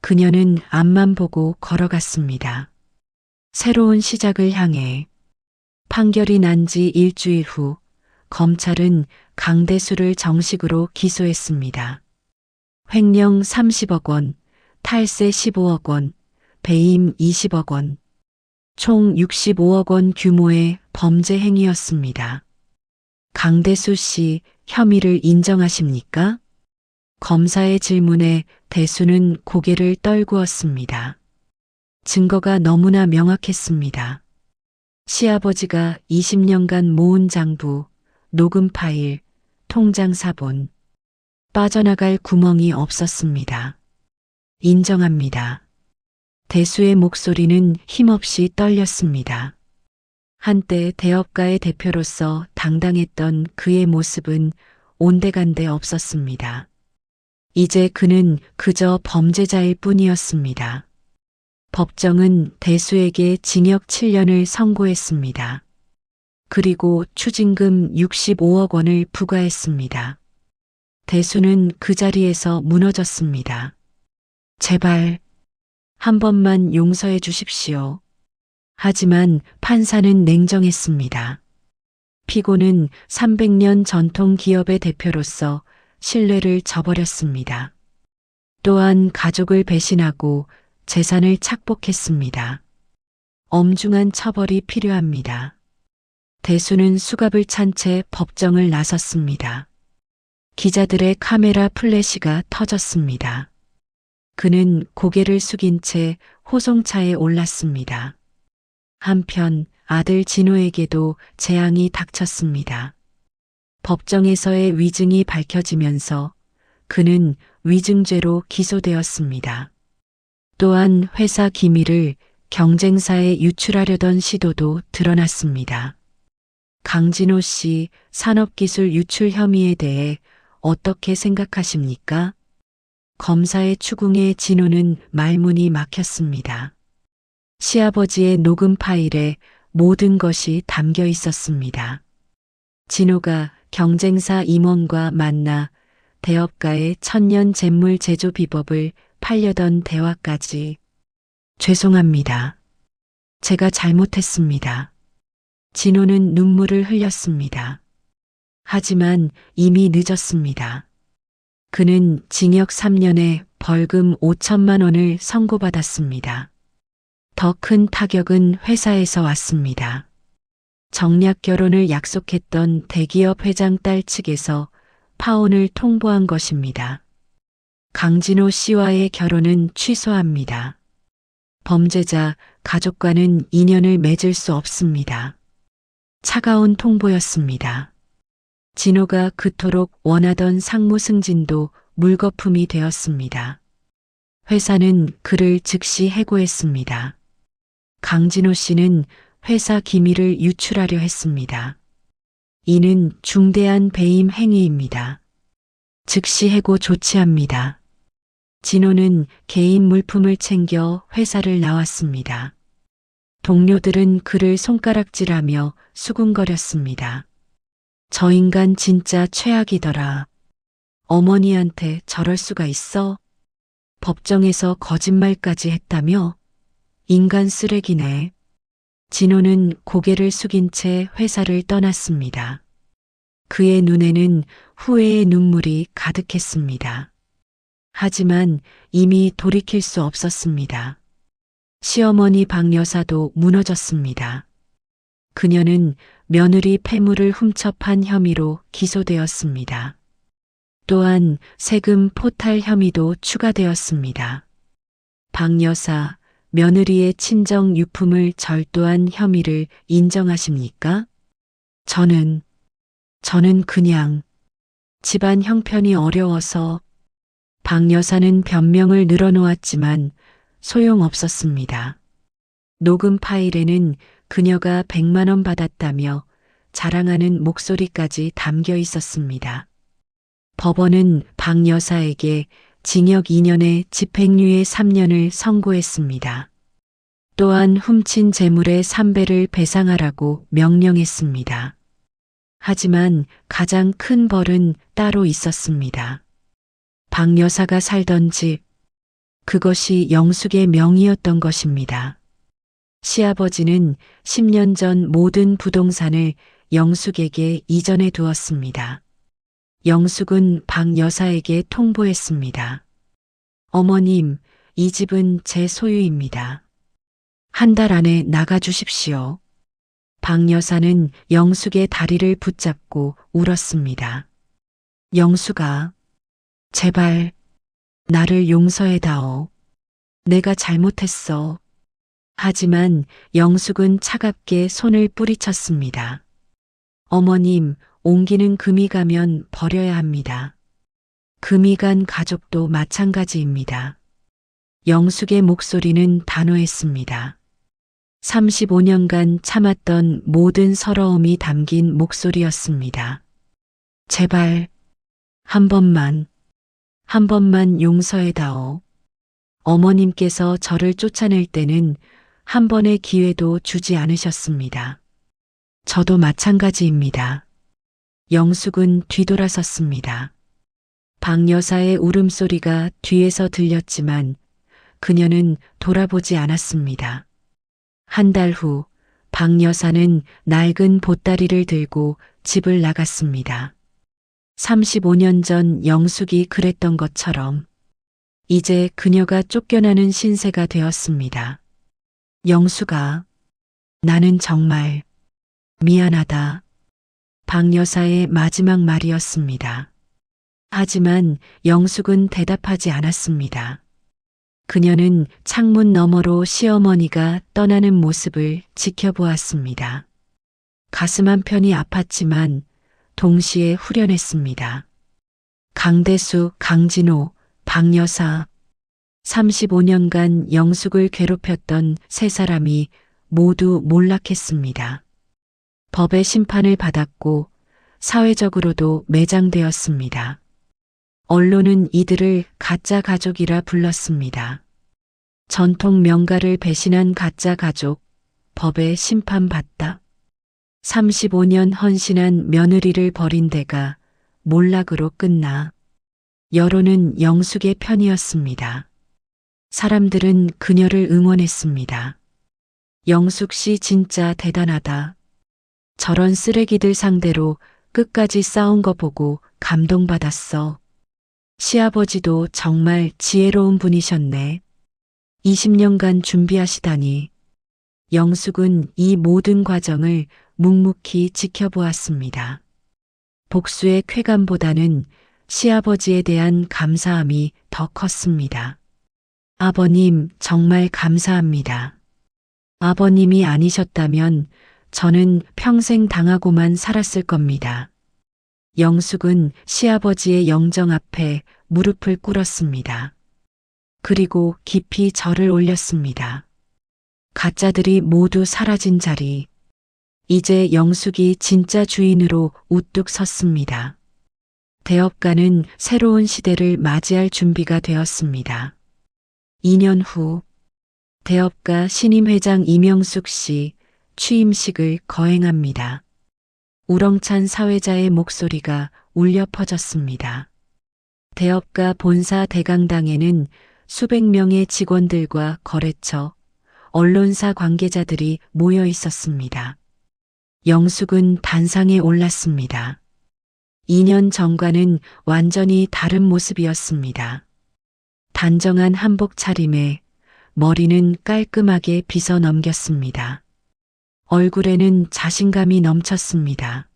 그녀는 앞만 보고 걸어갔습니다. 새로운 시작을 향해. 판결이 난 지 일주일 후 검찰은 강대수를 정식으로 기소했습니다. 횡령 30억 원, 탈세 15억 원, 배임 20억 원, 총 65억 원 규모의 범죄 행위였습니다. 강대수 씨 혐의를 인정하십니까? 검사의 질문에 대수는 고개를 떨구었습니다. 증거가 너무나 명확했습니다. 시아버지가 20년간 모은 장부, 녹음 파일, 통장 사본, 빠져나갈 구멍이 없었습니다. 인정합니다. 대수의 목소리는 힘없이 떨렸습니다. 한때 대업가의 대표로서 당당했던 그의 모습은 온데간데 없었습니다. 이제 그는 그저 범죄자일 뿐이었습니다. 법정은 대수에게 징역 7년을 선고했습니다. 그리고 추징금 65억 원을 부과했습니다. 대수는 그 자리에서 무너졌습니다. 제발 한 번만 용서해 주십시오. 하지만 판사는 냉정했습니다. 피고는 300년 전통 기업의 대표로서 신뢰를 저버렸습니다. 또한 가족을 배신하고 재산을 착복했습니다. 엄중한 처벌이 필요합니다. 대수는 수갑을 찬 채 법정을 나섰습니다. 기자들의 카메라 플래시가 터졌습니다. 그는 고개를 숙인 채 호송차에 올랐습니다. 한편 아들 진호에게도 재앙이 닥쳤습니다. 법정에서의 위증이 밝혀지면서 그는 위증죄로 기소되었습니다. 또한 회사 기밀을 경쟁사에 유출하려던 시도도 드러났습니다. 강진호 씨 산업기술 유출 혐의에 대해 어떻게 생각하십니까? 검사의 추궁에 진호는 말문이 막혔습니다. 시아버지의 녹음 파일에 모든 것이 담겨 있었습니다. 진호가 경쟁사 임원과 만나 대업가의 천년 잿물 제조 비법을 팔려던 대화까지. 죄송합니다. 제가 잘못했습니다. 진호는 눈물을 흘렸습니다. 하지만 이미 늦었습니다. 그는 징역 3년에 벌금 5천만 원을 선고받았습니다. 더 큰 타격은 회사에서 왔습니다. 정략 결혼을 약속했던 대기업 회장 딸 측에서 파혼을 통보한 것입니다. 강진호 씨와의 결혼은 취소합니다. 범죄자 가족과는 인연을 맺을 수 없습니다. 차가운 통보였습니다. 진호가 그토록 원하던 상무 승진도 물거품이 되었습니다. 회사는 그를 즉시 해고했습니다. 강진호 씨는 회사 기밀을 유출하려 했습니다. 이는 중대한 배임 행위입니다. 즉시 해고 조치합니다. 진호는 개인 물품을 챙겨 회사를 나왔습니다. 동료들은 그를 손가락질하며 수군거렸습니다. 저 인간 진짜 최악이더라. 어머니한테 저럴 수가 있어? 법정에서 거짓말까지 했다며? 인간 쓰레기네. 진호는 고개를 숙인 채 회사를 떠났습니다. 그의 눈에는 후회의 눈물이 가득했습니다. 하지만 이미 돌이킬 수 없었습니다. 시어머니 박 여사도 무너졌습니다. 그녀는 며느리 폐물을 훔쳐 판 혐의로 기소되었습니다. 또한 세금 포탈 혐의도 추가되었습니다. 박 여사, 며느리의 친정 유품을 절도한 혐의를 인정하십니까? 저는 그냥 집안 형편이 어려워서. 박 여사는 변명을 늘어놓았지만 소용없었습니다. 녹음 파일에는 그녀가 100만 원 받았다며 자랑하는 목소리까지 담겨 있었습니다. 법원은 박 여사에게 징역 2년에 집행유예 3년을 선고했습니다. 또한 훔친 재물의 3배를 배상하라고 명령했습니다. 하지만 가장 큰 벌은 따로 있었습니다. 박 여사가 살던 집, 그것이 영숙의 명의였던 것입니다. 시아버지는 10년 전 모든 부동산을 영숙에게 이전해 두었습니다. 영숙은 박 여사에게 통보했습니다. 어머님, 이 집은 제 소유입니다. 한 달 안에 나가주십시오. 박 여사는 영숙의 다리를 붙잡고 울었습니다. 영숙아, 제발 나를 용서해다오. 내가 잘못했어. 하지만 영숙은 차갑게 손을 뿌리쳤습니다. 어머님, 옮기는 금이 가면 버려야 합니다. 금이 간 가족도 마찬가지입니다. 영숙의 목소리는 단호했습니다. 35년간 참았던 모든 서러움이 담긴 목소리였습니다. 제발, 한 번만 용서해다오. 어머님께서 저를 쫓아낼 때는 한 번의 기회도 주지 않으셨습니다. 저도 마찬가지입니다. 영숙은 뒤돌아섰습니다. 박 여사의 울음소리가 뒤에서 들렸지만 그녀는 돌아보지 않았습니다. 한 달 후, 박 여사는 낡은 보따리를 들고 집을 나갔습니다. 35년 전 영숙이 그랬던 것처럼 이제 그녀가 쫓겨나는 신세가 되었습니다. 영숙아, 나는 정말 미안하다. 박 여사의 마지막 말이었습니다. 하지만 영숙은 대답하지 않았습니다. 그녀는 창문 너머로 시어머니가 떠나는 모습을 지켜보았습니다. 가슴 한편이 아팠지만 동시에 후련했습니다. 강대숙, 강진호, 박 여사, 35년간 영숙을 괴롭혔던 세 사람이 모두 몰락했습니다. 법의 심판을 받았고 사회적으로도 매장되었습니다. 언론은 이들을 가짜 가족이라 불렀습니다. 전통 명가를 배신한 가짜 가족, 법에 심판받다. 35년 헌신한 며느리를 버린 데가 몰락으로 끝나 여론은 영숙의 편이었습니다. 사람들은 그녀를 응원했습니다. 영숙 씨 진짜 대단하다. 저런 쓰레기들 상대로 끝까지 싸운 거 보고 감동받았어. 시아버지도 정말 지혜로운 분이셨네. 20년간 준비하시다니. 영숙은 이 모든 과정을 묵묵히 지켜보았습니다. 복수의 쾌감보다는 시아버지에 대한 감사함이 더 컸습니다. 아버님, 정말 감사합니다. 아버님이 아니셨다면 저는 평생 당하고만 살았을 겁니다. 영숙은 시아버지의 영정 앞에 무릎을 꿇었습니다. 그리고 깊이 절을 올렸습니다. 가짜들이 모두 사라진 자리. 이제 영숙이 진짜 주인으로 우뚝 섰습니다. 대업가는 새로운 시대를 맞이할 준비가 되었습니다. 2년 후 대업가 신임 회장 이명숙 씨 취임식을 거행합니다. 우렁찬 사회자의 목소리가 울려 퍼졌습니다. 대업가 본사 대강당에는 수백 명의 직원들과 거래처, 언론사 관계자들이 모여 있었습니다. 영숙은 단상에 올랐습니다. 2년 전과는 완전히 다른 모습이었습니다. 단정한 한복 차림에 머리는 깔끔하게 빗어 넘겼습니다. 얼굴에는 자신감이 넘쳤습니다.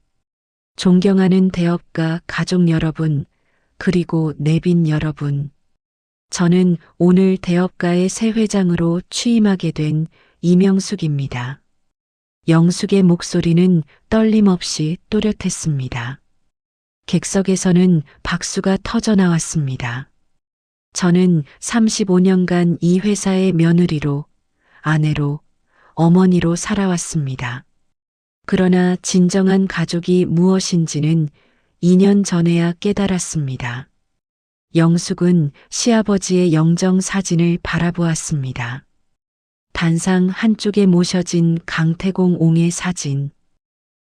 존경하는 대업가 가족 여러분, 그리고 내빈 여러분. 저는 오늘 대업가의 새 회장으로 취임하게 된 이명숙입니다. 영숙의 목소리는 떨림 없이 또렷했습니다. 객석에서는 박수가 터져 나왔습니다. 저는 35년간 이 회사의 며느리로, 아내로, 어머니로 살아왔습니다. 그러나 진정한 가족이 무엇인지는 2년 전에야 깨달았습니다. 영숙은 시아버지의 영정 사진을 바라보았습니다. 단상 한쪽에 모셔진 강태공 옹의 사진.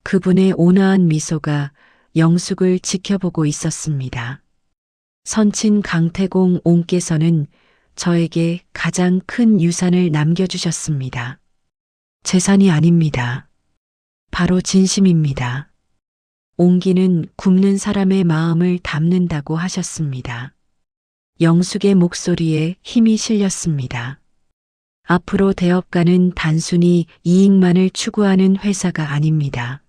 그분의 온화한 미소가 영숙을 지켜보고 있었습니다. 선친 강태공 옹께서는 저에게 가장 큰 유산을 남겨주셨습니다. 재산이 아닙니다. 바로 진심입니다. 옹기는 굶는 사람의 마음을 담는다고 하셨습니다. 영숙의 목소리에 힘이 실렸습니다. 앞으로 대업가는 단순히 이익만을 추구하는 회사가 아닙니다.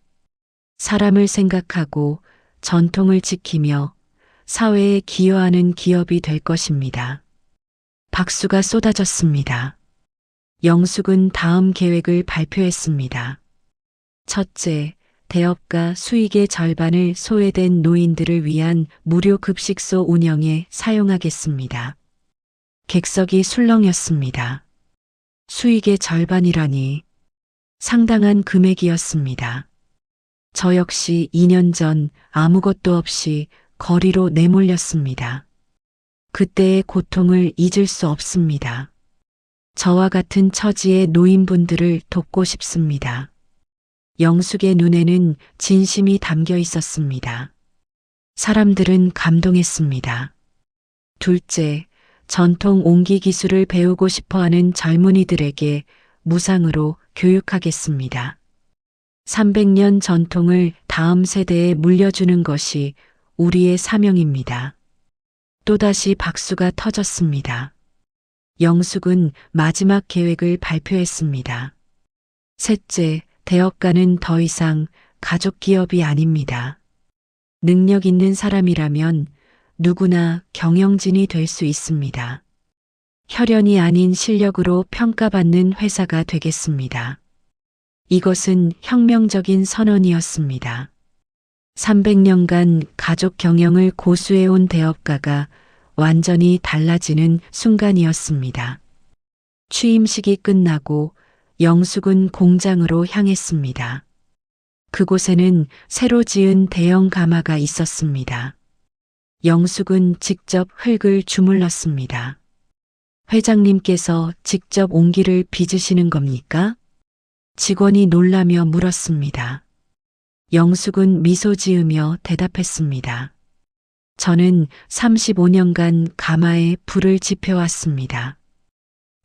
사람을 생각하고 전통을 지키며 사회에 기여하는 기업이 될 것입니다. 박수가 쏟아졌습니다. 영숙은 다음 계획을 발표했습니다. 첫째, 대업가 수익의 절반을 소외된 노인들을 위한 무료 급식소 운영에 사용하겠습니다. 객석이 술렁였습니다. 수익의 절반이라니 상당한 금액이었습니다. 저 역시 2년 전 아무것도 없이 거리로 내몰렸습니다. 그때의 고통을 잊을 수 없습니다. 저와 같은 처지의 노인분들을 돕고 싶습니다. 영숙의 눈에는 진심이 담겨 있었습니다. 사람들은 감동했습니다. 둘째, 전통 옹기 기술을 배우고 싶어하는 젊은이들에게 무상으로 교육하겠습니다. 300년 전통을 다음 세대에 물려주는 것이 우리의 사명입니다. 또다시 박수가 터졌습니다. 영숙은 마지막 계획을 발표했습니다. 셋째, 대업가는 더 이상 가족 기업이 아닙니다. 능력 있는 사람이라면 누구나 경영진이 될 수 있습니다. 혈연이 아닌 실력으로 평가받는 회사가 되겠습니다. 이것은 혁명적인 선언이었습니다. 300년간 가족 경영을 고수해온 대업가가 완전히 달라지는 순간이었습니다. 취임식이 끝나고 영숙은 공장으로 향했습니다. 그곳에는 새로 지은 대형 가마가 있었습니다. 영숙은 직접 흙을 주물렀습니다. 회장님께서 직접 옹기를 빚으시는 겁니까? 직원이 놀라며 물었습니다. 영숙은 미소 지으며 대답했습니다. 저는 35년간 가마에 불을 지펴왔습니다.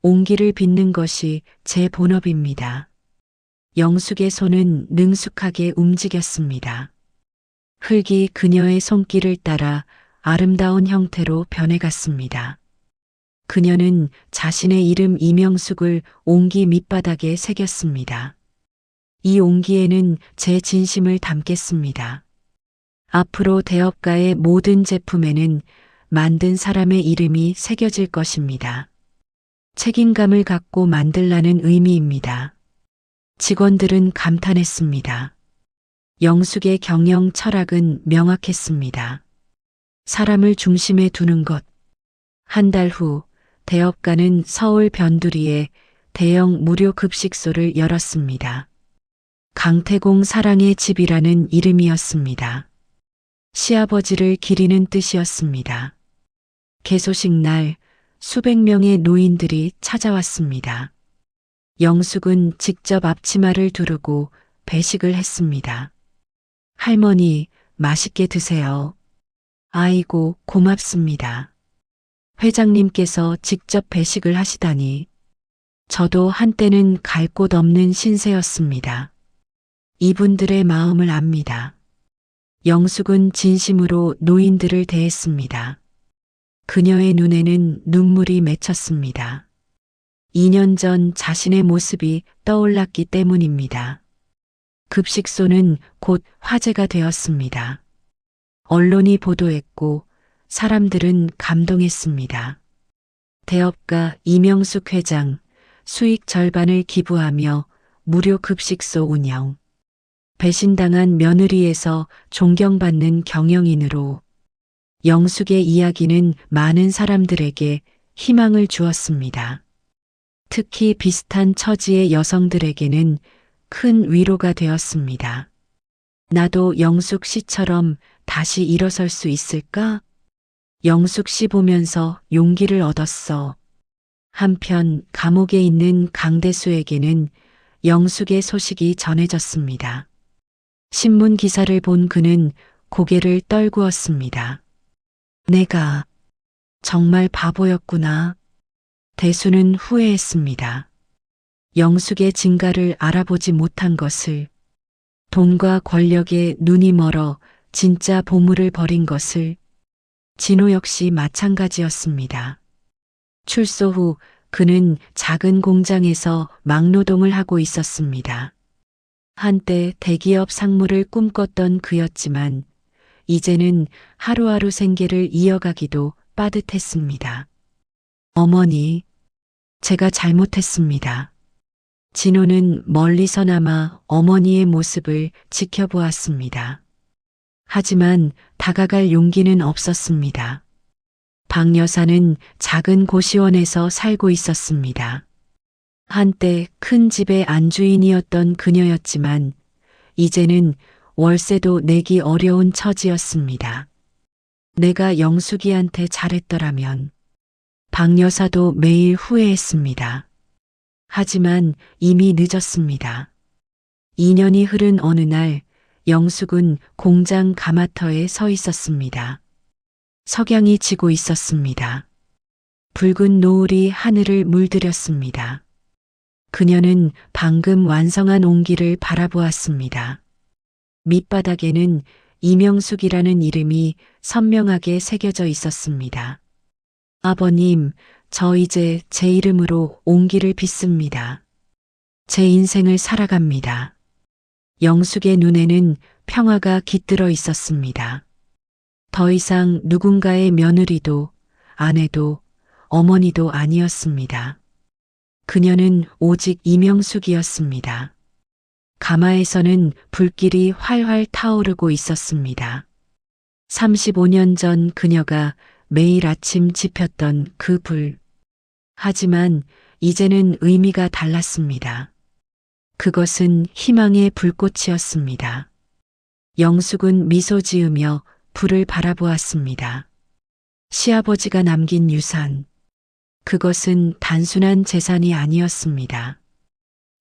옹기를 빚는 것이 제 본업입니다. 영숙의 손은 능숙하게 움직였습니다. 흙이 그녀의 손길을 따라 아름다운 형태로 변해갔습니다. 그녀는 자신의 이름 이명숙을 옹기 밑바닥에 새겼습니다. 이 옹기에는 제 진심을 담겠습니다. 앞으로 대업가의 모든 제품에는 만든 사람의 이름이 새겨질 것입니다. 책임감을 갖고 만들라는 의미입니다. 직원들은 감탄했습니다. 영숙의 경영 철학은 명확했습니다. 사람을 중심에 두는 것. 한 달 후 대업가는 서울 변두리에 대형 무료 급식소를 열었습니다. 강태공 사랑의 집이라는 이름이었습니다. 시아버지를 기리는 뜻이었습니다. 개소식 날 수백 명의 노인들이 찾아왔습니다. 영숙은 직접 앞치마를 두르고 배식을 했습니다. 할머니, 맛있게 드세요. 아이고, 고맙습니다. 회장님께서 직접 배식을 하시다니. 저도 한때는 갈 곳 없는 신세였습니다. 이분들의 마음을 압니다. 영숙은 진심으로 노인들을 대했습니다. 그녀의 눈에는 눈물이 맺혔습니다. 2년 전 자신의 모습이 떠올랐기 때문입니다. 급식소는 곧 화제가 되었습니다. 언론이 보도했고 사람들은 감동했습니다. 대업가 이명숙 회장, 수익 절반을 기부하며 무료 급식소 운영. 배신당한 며느리에서 존경받는 경영인으로 영숙의 이야기는 많은 사람들에게 희망을 주었습니다. 특히 비슷한 처지의 여성들에게는 큰 위로가 되었습니다. 나도 영숙 씨처럼 다시 일어설 수 있을까? 영숙 씨 보면서 용기를 얻었어. 한편 감옥에 있는 강대수에게는 영숙의 소식이 전해졌습니다. 신문 기사를 본 그는 고개를 떨구었습니다. 내가 정말 바보였구나. 대수는 후회했습니다. 영숙의 진가를 알아보지 못한 것을, 돈과 권력에 눈이 멀어 진짜 보물을 버린 것을. 진호 역시 마찬가지였습니다. 출소 후 그는 작은 공장에서 막노동을 하고 있었습니다. 한때 대기업 상무를 꿈꿨던 그였지만 이제는 하루하루 생계를 이어가기도 빠듯했습니다. 어머니, 제가 잘못했습니다. 진호는 멀리서나마 어머니의 모습을 지켜보았습니다. 하지만 다가갈 용기는 없었습니다. 박 여사는 작은 고시원에서 살고 있었습니다. 한때 큰 집의 안주인이었던 그녀였지만 이제는 월세도 내기 어려운 처지였습니다. 내가 영숙이한테 잘했더라면. 박 여사도 매일 후회했습니다. 하지만 이미 늦었습니다. 2년이 흐른 어느 날 영숙은 공장 가마터에 서 있었습니다. 석양이 지고 있었습니다. 붉은 노을이 하늘을 물들였습니다. 그녀는 방금 완성한 옹기를 바라보았습니다. 밑바닥에는 이명숙이라는 이름이 선명하게 새겨져 있었습니다. 아버님, 저 이제 제 이름으로 옹기를 빚습니다. 제 인생을 살아갑니다. 영숙의 눈에는 평화가 깃들어 있었습니다. 더 이상 누군가의 며느리도 아내도 어머니도 아니었습니다. 그녀는 오직 이명숙이었습니다. 가마에서는 불길이 활활 타오르고 있었습니다. 35년 전 그녀가 매일 아침 지폈던 그 불. 하지만 이제는 의미가 달랐습니다. 그것은 희망의 불꽃이었습니다. 영숙은 미소 지으며 불을 바라보았습니다. 시아버지가 남긴 유산. 그것은 단순한 재산이 아니었습니다.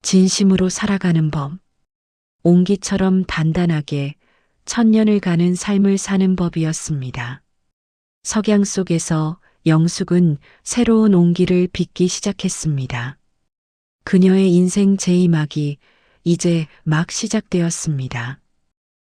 진심으로 살아가는 법. 옹기처럼 단단하게 천년을 가는 삶을 사는 법이었습니다. 석양 속에서 영숙은 새로운 옹기를 빚기 시작했습니다. 그녀의 인생 제2막이 이제 막 시작되었습니다.